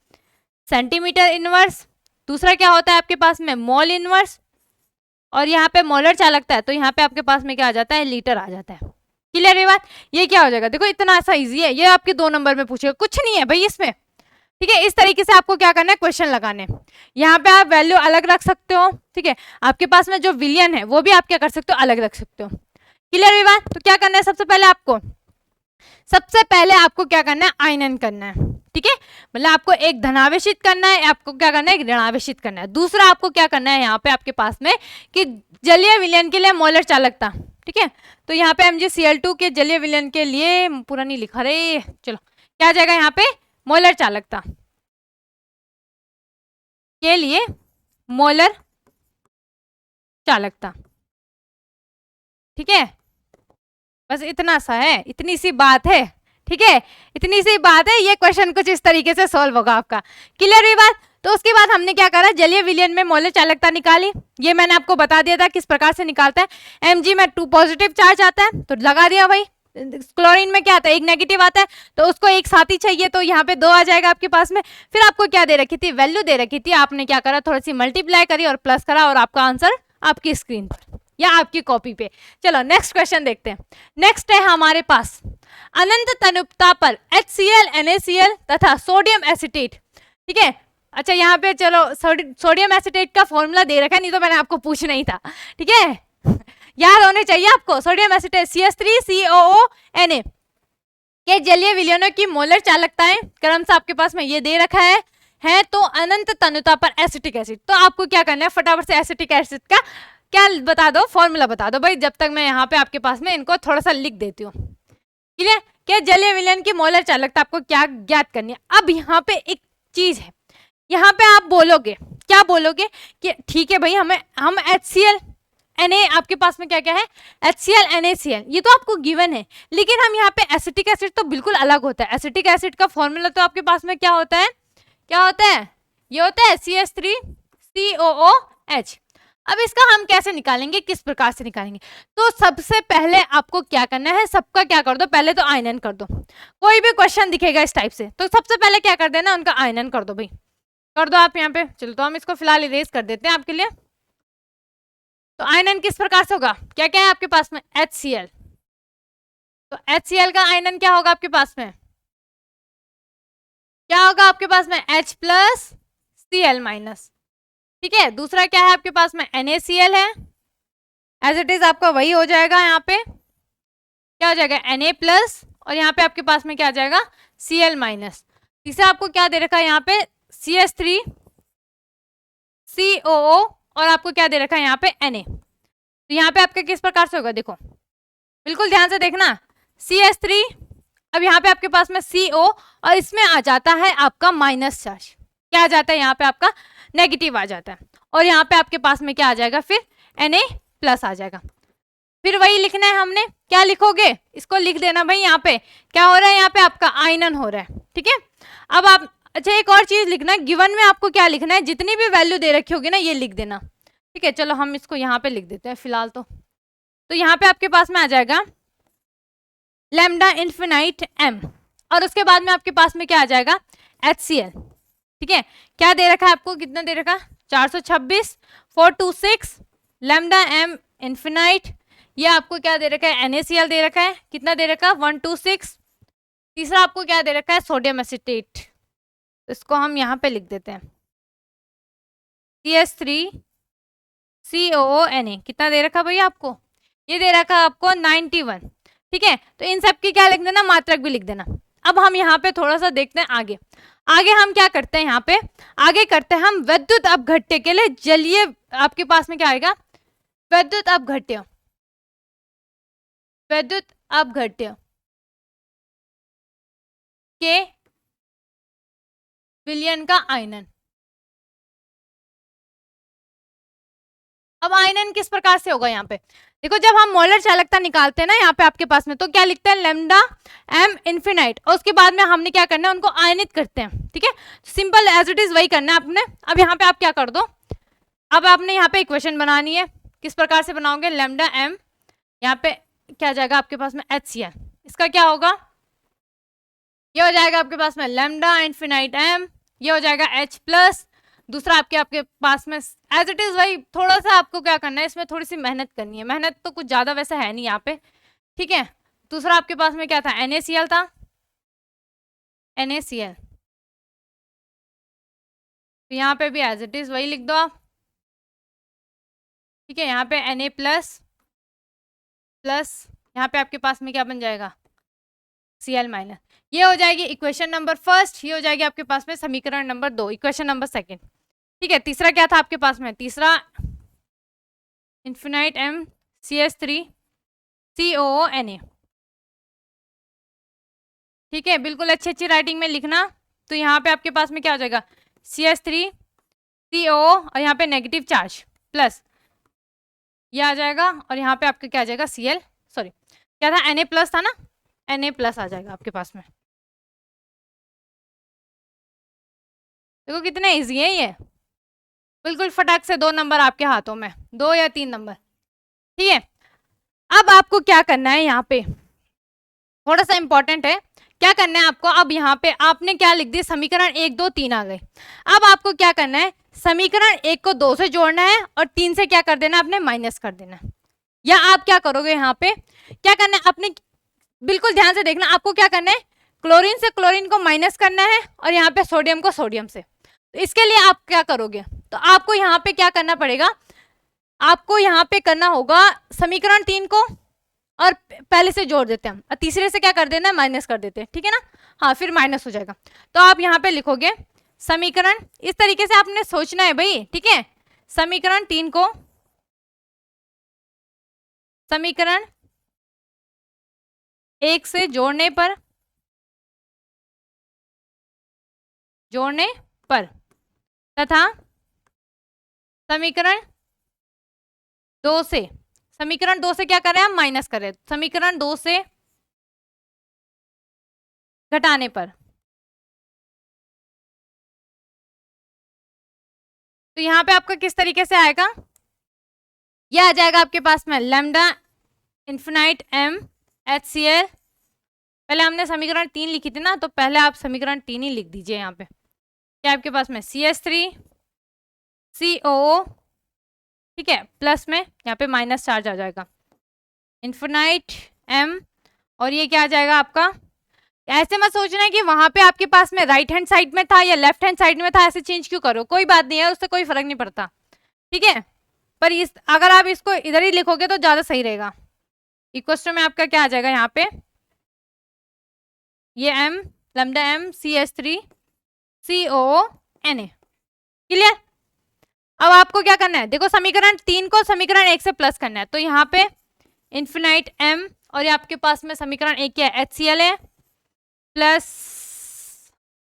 सेंटीमीटर इनवर्स, दूसरा क्या होता है आपके पास में मोल इनवर्स, और यहाँ पे मोलर चालकता है, तो यहाँ पे आपके पास में क्या आ जाता है, लीटर आ जाता है। क्लियर है बात। ये क्या हो जाएगा, देखो इतना सा इजी है, ये आपके 2 नंबर में पूछेगा, कुछ नहीं है भाई इसमें। ठीक है, इस तरीके से आपको क्या करना है, क्वेश्चन लगाने। यहाँ पे आप वैल्यू अलग रख सकते हो। ठीक है, आपके पास में जो विलियन है वो भी आप क्या कर सकते हो, अलग रख सकते हो। क्लियर है बात। तो क्या करना है, सबसे पहले आपको क्या करना है, आयनन करना है। ठीक है, मतलब आपको एक धनावेशित करना है, आपको क्या करना है, एक ऋणावेशित करना है। दूसरा आपको क्या करना है यहाँ पे आपके पास में कि जलीय विलयन के लिए मोलर चालकता। ठीक है, तो यहाँ पे MgCl2 के जलीय विलयन के लिए, पूरा नहीं लिखा रे, चलो क्या आ जाएगा यहाँ पे, मोलर चालकता के लिए मोलर चालकता। ठीक है, बस इतना सा है, इतनी सी बात है। ठीक है, इतनी सी बात है, ये क्वेश्चन कुछ इस तरीके से सॉल्व होगा आपका। क्लियर हुई बात। तो उसके बाद हमने क्या करा, जलीय विलयन में मोलर चालकता निकाली। ये मैंने आपको बता दिया था किस प्रकार से निकालता है। Mg में 2 पॉजिटिव चार्ज आता है तो लगा दिया भाई, क्लोरीन में क्या आता है, एक नेगेटिव आता है, तो उसको एक साथ ही चाहिए, तो यहाँ पे 2 आ जाएगा आपके पास में। फिर आपको क्या दे रखी थी, वैल्यू दे रखी थी, आपने क्या करा, थोड़ी सी मल्टीप्लाई करी और प्लस करा, और आपका आंसर आपकी स्क्रीन पर या आपकी कॉपी पे। चलो नेक्स्ट क्वेश्चन देखते हैं। नेक्स्ट है हमारे पास अनंत तनुपता पर HCl, NaCl तथा सोडियम एसिटेट। ठीक है, अच्छा यहाँ पे चलो सोडियम एसिटेट का फॉर्मूला दे रखा है, नहीं तो मैंने आपको पूछना ही था। ठीक है, याद होने चाहिए आपको। सोडियम एसिटेट CH3COONA के जलीय विलयनों की मोलर चालकताएं क्रमशः आपके पास में ये दे रखा है तो अनंत तनुता पर एसिटिक एसिड। तो आपको क्या करना है, फटाफट से एसिटिक एसिड का क्या बता दो, फॉर्मूला बता दो भाई, जब तक मैं यहाँ पे आपके पास में इनको थोड़ा सा लिख देती हूँ। क्लियर? क्या जलीय विलयन की मोलर चालकता आपको क्या ज्ञात करनी है। अब यहाँ पे एक चीज है, यहाँ पे आप बोलोगे, क्या बोलोगे कि ठीक है भाई हम HCl Na, आपके पास में क्या क्या है, HCl NaCl, ये तो आपको गिवन है, लेकिन हम यहाँ पे एसिटिक एसिड तो बिल्कुल अलग होता है। एसिटिक एसिड का फॉर्मूला तो आपके पास में क्या होता है, क्या होता है, ये होता है CH3COOH। अब इसका हम कैसे निकालेंगे, किस प्रकार से निकालेंगे, तो सबसे पहले आपको क्या करना है, सबका क्या कर दो, पहले तो आयनन कर दो। कोई भी क्वेश्चन दिखेगा इस टाइप से तो सबसे पहले क्या कर देना, उनका आयनन कर दो भाई, कर दो आप यहाँ पे। चलो तो हम इसको फिलहाल इरेज कर देते हैं आपके लिए। तो आयनन किस प्रकार से होगा, क्या क्या है आपके पास में, HCl, तो HCl का आयनन क्या होगा आपके पास में, क्या होगा आपके पास में H प्लस Cl माइनस। ठीक है, दूसरा क्या है आपके पास में, NaCl है, एज इट इज आपका वही हो जाएगा, यहाँ पे क्या हो जाएगा Na प्लस, और यहाँ पे आपके पास में क्या आ जाएगा Cl माइनस। तीसरा आपको क्या दे रखा है यहाँ पे CH3COO, और आपको क्या दे रखा है यहाँ पे Na। तो यहाँ पे आपके किस प्रकार से होगा, देखो बिल्कुल ध्यान से देखना, CH3, अब यहाँ पे आपके पास में CO, और इसमें आ जाता है आपका माइनस चार्ज, क्या आ जाता है यहाँ पे आपका नेगेटिव आ जाता है, और यहाँ पे आपके पास में क्या आ जाएगा फिर Na प्लस आ जाएगा। फिर वही लिखना है हमने, क्या लिखोगे, इसको लिख देना भाई, यहाँ पे क्या हो रहा है, यहाँ पे आपका आयनन हो रहा है। ठीक है, अब आप अच्छा एक और चीज लिखना, गिवन में आपको क्या लिखना है, जितनी भी वैल्यू दे रखी होगी ना ये लिख देना। ठीक है, चलो हम इसको यहाँ पे लिख देते हैं फिलहाल तो यहाँ पे आपके पास में आ जाएगा लैम्डा इन्फिनाइट m, और उसके बाद में आपके पास में क्या आ जाएगा HCl। ठीक है, क्या दे रखा है आपको, कितना दे रखा, 426 426 लैम्डा m इन्फिनाइट, ये आपको क्या दे रखा है NaCl दे रखा है, कितना दे रखा है 126। तीसरा आपको क्या दे रखा है सोडियम एसिटेट, इसको हम यहाँ पे लिख देते हैं CH3COONA, कितना दे रखा भैया आपको, ये दे रखा आपको 91। ठीक है, तो इन सब की क्या लिख देना, मात्रक भी लिख देना। अब हम यहाँ पे थोड़ा सा देखते हैं आगे, आगे हम क्या करते हैं, यहाँ पे आगे करते हैं हम विद्युत अपघट्य के लिए जलीय, आपके पास में क्या आएगा विद्युत अपघट्य, विद्युत अपघट्य के विलयन का आयनन। अब आयनन किस प्रकार से होगा, यहाँ पे देखो जब हम मोलर चालकता निकालते हैं ना यहाँ पे आपके पास में, तो क्या लिखते हैं लैम्डा m इन्फिनाइट, और उसके बाद में हमने क्या करना है, उनको आयनित करते हैं। ठीक है, सिंपल एज इट इज वही करना है आपने। अब यहाँ पे आप क्या कर दो, अब आपने यहाँ पे इक्वेशन बनानी है, किस प्रकार से बनाओगे, लैम्डा m, यहाँ पे क्या जाएगा आपके पास में HCl, इसका क्या होगा, ये हो जाएगा आपके पास में लैम्डा इन्फिनाइट m, ये हो जाएगा H प्लस, दूसरा आपके पास में एज इट इज वही, थोड़ा सा आपको क्या करना है, इसमें थोड़ी सी मेहनत करनी है, मेहनत तो कुछ ज्यादा वैसे है नहीं यहाँ पे। ठीक है, दूसरा आपके पास में क्या था, NaCl था, NaCl, तो यहाँ पे भी एज इट इज वही लिख दो आप। ठीक है, यहाँ पे Na प्लस प्लस, यहाँ पे आपके पास में क्या बन जाएगा Cl माइनस, ये हो जाएगी इक्वेशन नंबर फर्स्ट, ये हो जाएगी आपके पास में समीकरण नंबर 2, इक्वेशन नंबर सेकंड। ठीक है, तीसरा क्या था आपके पास में, तीसरा इन्फिनाइट m CH3COONA। ठीक है, बिल्कुल अच्छी अच्छी राइटिंग में लिखना। तो यहाँ पे आपके पास में क्या हो जाएगा CH3CO, और यहाँ पे नेगेटिव चार्ज प्लस ये आ जाएगा, और यहाँ पे आपका क्या आ जाएगा Cl, सॉरी क्या था Na प्लस था ना, Na प्लस आ जाएगा आपके पास में। देखो कितने इजी है ये, बिल्कुल फटाक से 2 नंबर आपके हाथों में, 2 या 3 नंबर। ठीक है, अब आपको क्या करना है, यहाँ पे थोड़ा सा इंपॉर्टेंट है, क्या करना है आपको, अब यहाँ पे आपने क्या लिख दिया, समीकरण 1 2 3 आ गए। अब आपको क्या करना है, समीकरण 1 को 2 से जोड़ना है, और 3 से क्या कर देना, आपने माइनस कर देना। या आप क्या करोगे, यहाँ पे क्या करना है आपने, बिल्कुल ध्यान से देखना, आपको क्या करना है, क्लोरीन से क्लोरीन को माइनस करना है, और यहाँ पे सोडियम को सोडियम से। तो इसके लिए आप क्या करोगे, तो आपको यहाँ पे क्या करना पड़ेगा, आपको यहाँ पे करना होगा समीकरण 3 को और पहले से जोड़ देते हैं हम, और तीसरे से क्या कर देना, माइनस कर देते हैं। ठीक है ना, हाँ फिर माइनस हो जाएगा। तो आप यहाँ पे लिखोगे समीकरण, इस तरीके से आपने सोचना है भाई। ठीक है, समीकरण 3 को समीकरण 1 से जोड़ने पर तथा समीकरण 2 से क्या कर रहे हैं हम, माइनस कर रहे हैं, समीकरण 2 से घटाने पर। तो यहां पे आपका किस तरीके से आएगा, ये आ जाएगा आपके पास में लैम्डा इन्फिनाइट एम HCl। पहले हमने समीकरण 3 लिखी थी ना, तो पहले आप समीकरण 3 ही लिख दीजिए। यहाँ पे क्या आपके पास में CH3 COO, ठीक है, प्लस में यहाँ पे माइनस चार्ज आ जाएगा इन्फिनाइट M, और ये क्या आ जाएगा आपका, ऐसे मत सोचना है कि वहां पे आपके पास में राइट हैंड साइड में था या लेफ्ट हैंड साइड में था, ऐसे चेंज क्यों करो, कोई बात नहीं है, उससे कोई फर्क नहीं पड़ता, ठीक है। पर इस अगर आप इसको इधर ही लिखोगे तो ज्यादा सही रहेगा। इक्वल में आपका क्या आ जाएगा यहाँ पे, ये M lambda M CH3 COO Na, clear. अब आपको क्या करना है, देखो समीकरण 3 को समीकरण 1 से प्लस करना है, तो यहाँ पे इन्फिनाइट M और ये आपके पास में समीकरण 1 क्या है, HCl है, plus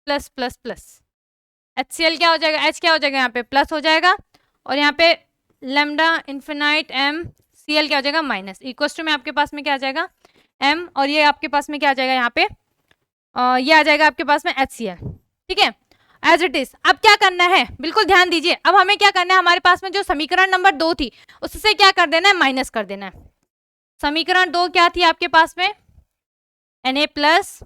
plus plus plus HCl क्या हो जाएगा, H क्या हो जाएगा यहाँ पे प्लस हो जाएगा, और यहाँ पे लैम्डा इन्फिनाइट M Cl क्या हो जाएगा माइनस, इक्वल में आपके पास में क्या आ जाएगा M, और ये आपके पास में क्या आ जाएगा यहाँ पे ये आ जाएगा आपके पास में HCl, ठीक है, एज इट इज। अब क्या करना है, बिल्कुल ध्यान दीजिए, अब हमें क्या करना है, हमारे पास में जो समीकरण नंबर 2 थी उससे क्या कर देना है, माइनस कर देना है। समीकरण 2 क्या थी आपके पास में, Na प्लस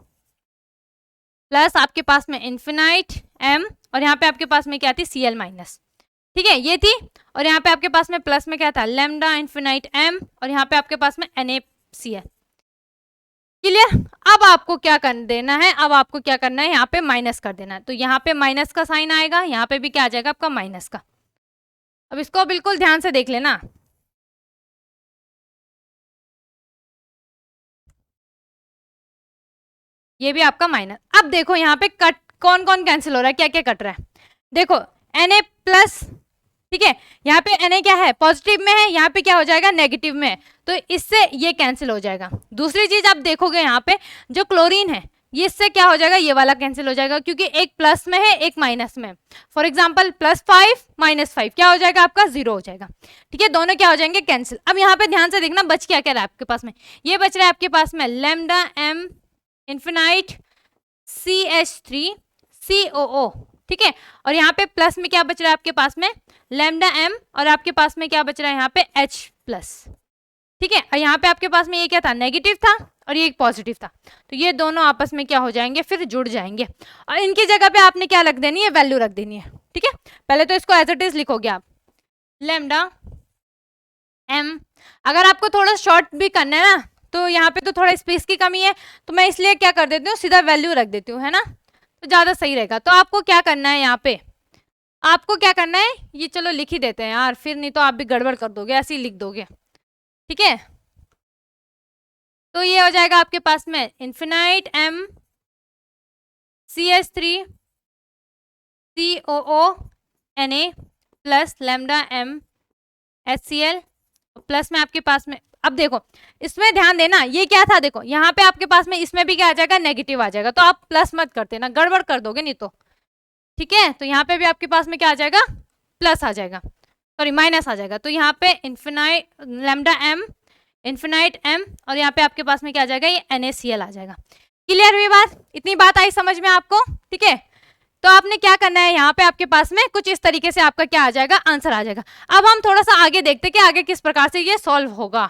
प्लस आपके पास में इन्फिनाइट M, और यहाँ पे आपके पास में क्या थी Cl माइनस, ठीक है, ये थी, और यहाँ पे आपके पास में प्लस में क्या था, लैम्डा इन्फिनाइट M, और यहाँ पे आपके पास में NaCl, क्लियर। अब आपको क्या कर देना है, अब आपको क्या करना है, यहाँ पे माइनस कर देना है, तो यहाँ पे माइनस का साइन आएगा, यहाँ पे भी क्या आ जाएगा आपका माइनस का। अब इसको बिल्कुल ध्यान से देख लेना, ये भी आपका माइनस। अब देखो यहाँ पे कट कौन कौन कैंसिल हो रहा है, क्या क्या कट रहा है, देखो Na प्लस, ठीक है, यहाँ पे Na क्या है पॉजिटिव में है, यहाँ पे क्या हो जाएगा नेगेटिव में है, तो इससे ये कैंसिल हो जाएगा। दूसरी चीज आप देखोगे यहाँ पे जो क्लोरीन है ये इससे क्या हो जाएगा, ये वाला कैंसिल हो जाएगा, क्योंकि एक प्लस में है एक माइनस में। फॉर एग्जाम्पल +5 -5 क्या हो जाएगा आपका 0 हो जाएगा, ठीक है, दोनों क्या हो जाएंगे कैंसिल। अब यहाँ पे ध्यान से देखना बच क्या क्या रहा है आपके पास में, ये बच रहा है आपके पास में lambda M infinite CH3 COO, ठीक है, और यहाँ पे प्लस में क्या बच रहा है आपके पास में लैम्डा M, और आपके पास में क्या बच रहा है यहाँ पे H प्लस, ठीक है, और यहाँ पे आपके पास में ये क्या था नेगेटिव था और ये एक पॉजिटिव था, तो ये दोनों आपस में क्या हो जाएंगे फिर जुड़ जाएंगे, और इनकी जगह पे आपने क्या रख देनी है, वैल्यू रख देनी है, ठीक है। पहले तो इसको एज इट इज लिखोगे आप लैम्डा M, अगर आपको थोड़ा शॉर्ट भी करना है ना तो यहाँ पे तो थोड़ा स्पेस की कमी है, तो मैं इसलिए क्या कर देती हूँ सीधा वैल्यू रख देती हूँ, है ना, तो ज्यादा सही रहेगा। तो आपको क्या करना है, यहाँ पे आपको क्या करना है, ये चलो लिख ही देते हैं यार, फिर नहीं तो आप भी गड़बड़ कर दोगे, ऐसे ही लिख दोगे, ठीक है। तो ये हो जाएगा आपके पास में infinite M CH3 COO Na plus lambda M HCl plus में आपके पास में, अब देखो इसमें ध्यान देना ये क्या था, देखो यहाँ पे आपके पास में इसमें भी क्या आ जाएगा नेगेटिव आ जाएगा, तो आप प्लस मत करते ना, गड़बड़ कर दोगे नहीं तो, ठीक है। तो यहाँ पे भी आपके पास में क्या आ जाएगा प्लस आ जाएगा, सॉरी माइनस आ जाएगा, तो यहाँ पे infinite lambda M infinite M, और यहाँ पे आपके पास में क्या आ जाएगा ये NaCl आ जाएगा। क्लियर हुई बात, इतनी बात आई समझ में आपको, ठीक है। तो आपने क्या करना है, यहाँ पे आपके पास में कुछ इस तरीके से आपका क्या आ जाएगा आंसर आ जाएगा। अब हम थोड़ा सा आगे देखते हैं कि आगे किस प्रकार से ये सॉल्व होगा,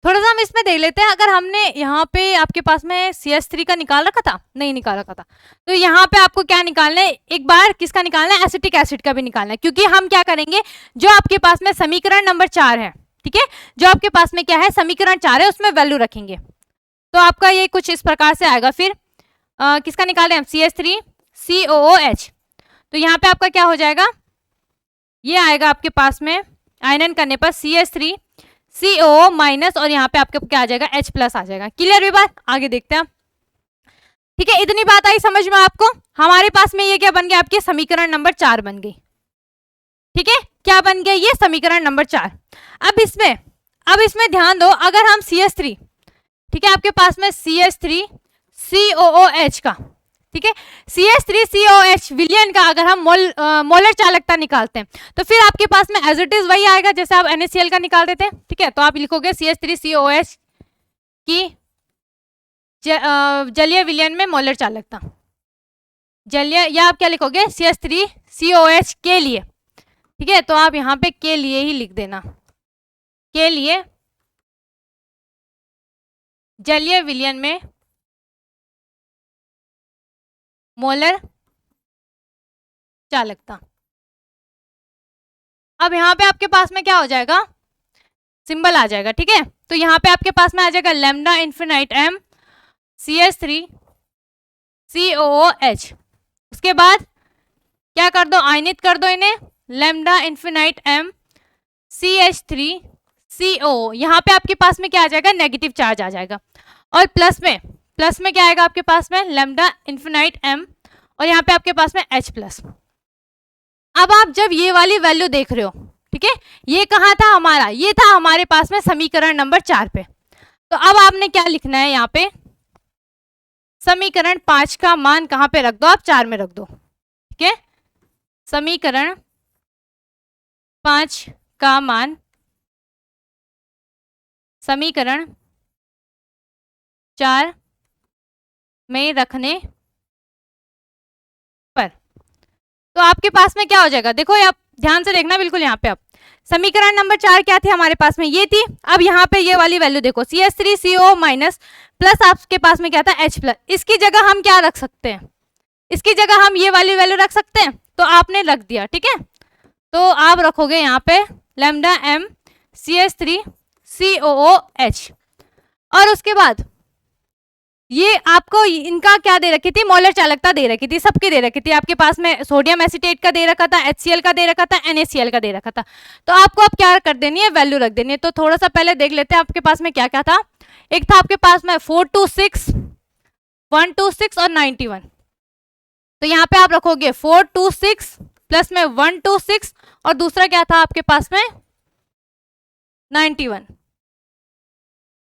थोड़ा सा हम इसमें देख लेते हैं। अगर हमने यहाँ पे आपके पास में CH3 का निकाल रखा था, नहीं निकाल रखा था, तो यहाँ पे आपको क्या निकालना है, एक बार किसका निकालना है, एसिटिक एसिड का भी निकालना है, क्योंकि हम क्या करेंगे जो आपके पास में समीकरण नंबर 4 है, ठीक है, जो आपके पास में क्या है समीकरण 4 है उसमें वैल्यू रखेंगे, तो आपका ये कुछ इस प्रकार से आएगा। फिर किसका निकालें हम, CH3 COOH, तो यहाँ पे आपका क्या हो जाएगा, ये आएगा आपके पास में आयनन करने पर CH3 COO माइनस, और यहाँ पे आपके क्या आ जाएगा H प्लस आ जाएगा। क्लियर हुई बात, आगे देखते हैं, ठीक है। इतनी बात आई समझ में आपको, हमारे पास में ये क्या बन गया आपके समीकरण नंबर 4 बन गई, ठीक है, क्या बन गया ये समीकरण नंबर 4। अब इसमें अब इसमें ध्यान दो, अगर हम CH3, ठीक है, आपके पास में CH3COOH का, ठीक है, CH3COOH विलयन का अगर हम मोलर चालकता निकालते हैं तो फिर आपके पास में एज इट इज वही आएगा जैसे आप NaCl का निकाल देते हैं, ठीक है। तो आप लिखोगे CH3COOH की जलीय विलयन में मोलर चालकता, जलीय, या आप क्या लिखोगे CH3COOH के लिए, ठीक है। तो आप यहाँ पे के लिए ही लिख देना, के लिए जलीय विलयन में मोलर चालकता। अब यहाँ पे आपके पास में क्या हो जाएगा, सिंबल आ जाएगा, ठीक है। तो यहाँ पे आपके पास में आ जाएगा लैम्डा इन्फिनाइट M CH3COOH। उसके बाद क्या कर दो, आयनित कर दो इन्हें, लैम्डा इन्फिनाइट M CH3CO। यहाँ पे आपके पास में क्या आ जाएगा, नेगेटिव चार्ज आ जाएगा, और प्लस में क्या आएगा आपके पास में, लैम्डा इन्फिनाइट M, और यहाँ पे आपके पास में H प्लस। अब आप जब ये वाली वैल्यू देख रहे हो, ठीक है, ये कहाँ था हमारा, ये था हमारे पास में समीकरण नंबर 4 पे। तो अब आपने क्या लिखना है, यहाँ पे समीकरण 5 का मान कहाँ पे रख दो, आप 4 में रख दो, ठीक है। समीकरण 5 का मान समीकरण 4 में रखने पर तो आपके पास में क्या हो जाएगा, देखो आप ध्यान से देखना बिल्कुल, यहाँ पे आप समीकरण नंबर 4 क्या थी हमारे पास में, ये थी। अब यहाँ पे ये वाली वैल्यू देखो, CH3CO माइनस प्लस आपके पास में क्या था, H प्लस। इसकी जगह हम क्या रख सकते हैं, इसकी जगह हम ये वाली वैल्यू रख सकते हैं, तो आपने रख दिया, ठीक है। तो आप रखोगे यहाँ पे लैम्डा M CH3COOH, और उसके बाद ये आपको इनका क्या दे रखी थी, मोलर चालकता दे रखी थी, सबकी दे रखी थी। आपके पास में सोडियम एसीटेट का दे रखा था, HCl का दे रखा था, NaCl का दे रखा था। तो आपको अब क्या कर देनी है, वैल्यू रख देनी है। तो थोड़ा सा पहले देख लेते हैं आपके पास में क्या क्या था। एक था आपके पास में 426, 126 और 91। तो यहाँ पे आप रखोगे 426 प्लस में 126, और दूसरा क्या था आपके पास में 91,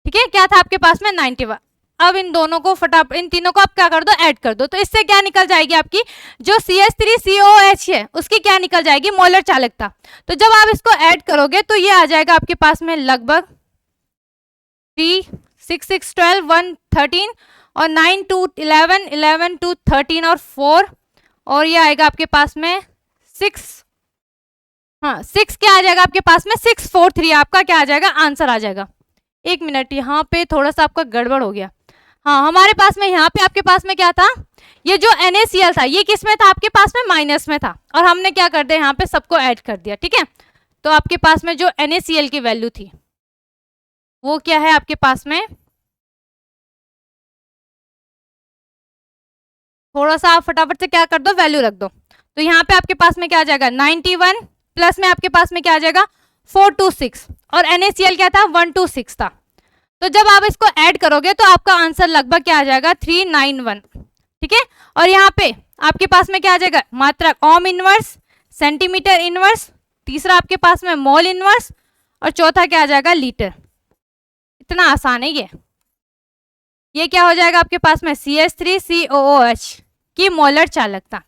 ठीक है। क्या था आपके पास में 91। अब इन दोनों को फटाफट, इन तीनों को आप क्या कर दो, ऐड कर दो। तो इससे क्या निकल जाएगी आपकी, जो CH3COOH है उसकी क्या निकल जाएगी, मोलर चालकता। तो जब आप इसको ऐड करोगे तो ये आ जाएगा आपके पास में लगभग 3, 6, 6, 12, 1, 13 और 9, 2, 11, 11, 2, 13 और 4, और ये आएगा आपके पास में 6, हाँ 6 क्या आ जाएगा आपके पास में, 643 आपका क्या आ जाएगा, आंसर आ जाएगा। एक मिनट, यहाँ पे थोड़ा सा आपका गड़बड़ हो गया। हाँ, हमारे पास में यहाँ पे आपके पास में क्या था, ये जो NaCl था ये किस में था आपके पास में, माइनस में था, और हमने क्या कर दिया यहाँ पे सबको ऐड कर दिया, ठीक है। तो आपके पास में जो NaCl की वैल्यू थी वो क्या है आपके पास में, थोड़ा सा आप फटाफट से क्या कर दो, वैल्यू रख दो। तो यहाँ पे आपके पास में क्या आ जाएगा 91, प्लस में आपके पास में क्या आ जाएगा 426, और NaCl क्या था 126 था। तो जब आप इसको ऐड करोगे तो आपका आंसर लगभग क्या आ जाएगा 391, ठीक है। और यहाँ पे आपके पास में क्या आ जाएगा, मात्रक ओम इनवर्स, सेंटीमीटर इनवर्स, तीसरा आपके पास में मोल इनवर्स, और चौथा क्या आ जाएगा लीटर। इतना आसान है ये क्या हो जाएगा आपके पास में CH3COOH की मोलर चालकता।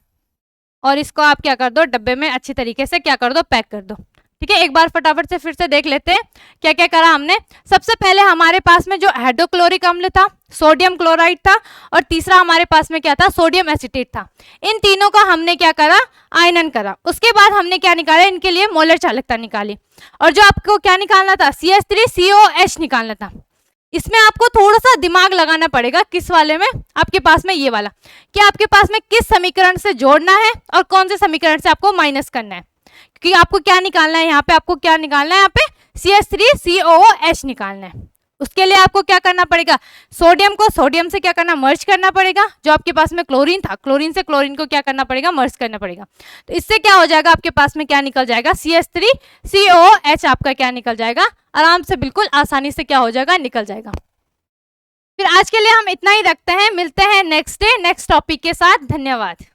और इसको आप क्या कर दो, डब्बे में अच्छी तरीके से क्या कर दो, पैक कर दो, ठीक है। एक बार फटाफट से फिर से देख लेते हैं क्या क्या करा हमने। सबसे पहले हमारे पास में जो हाइड्रोक्लोरिक अम्ल था, सोडियम क्लोराइड था, और तीसरा हमारे पास में क्या था, सोडियम एसीटेट था। इन तीनों का हमने क्या करा, आयनन करा। उसके बाद हमने क्या निकाला, इनके लिए मोलर चालकता निकाली। और जो आपको क्या निकालना था, CH3COOH निकालना था। इसमें आपको थोड़ा सा दिमाग लगाना पड़ेगा, किस वाले में, आपके पास में ये वाला, कि आपके पास में किस समीकरण से जोड़ना है और कौन से समीकरण से आपको माइनस करना है। क्योंकि आपको क्या निकालना है यहाँ पे, आपको क्या निकालना है यहाँ पे, CH3COOH निकालना है। उसके लिए आपको क्या करना पड़ेगा, सोडियम को सोडियम से क्या करना, मर्ज करना पड़ेगा। जो आपके पास में क्लोरीन था, क्लोरीन से क्लोरीन को क्या करना पड़ेगा, मर्ज करना पड़ेगा। तो इससे क्या हो जाएगा, आपके पास में क्या निकल जाएगा, CH3COOH आपका क्या निकल जाएगा, आराम से बिल्कुल आसानी से क्या हो जाएगा, निकल जाएगा। फिर आज के लिए हम इतना ही रखते हैं, मिलते हैं नेक्स्ट डे नेक्स्ट टॉपिक के साथ। धन्यवाद।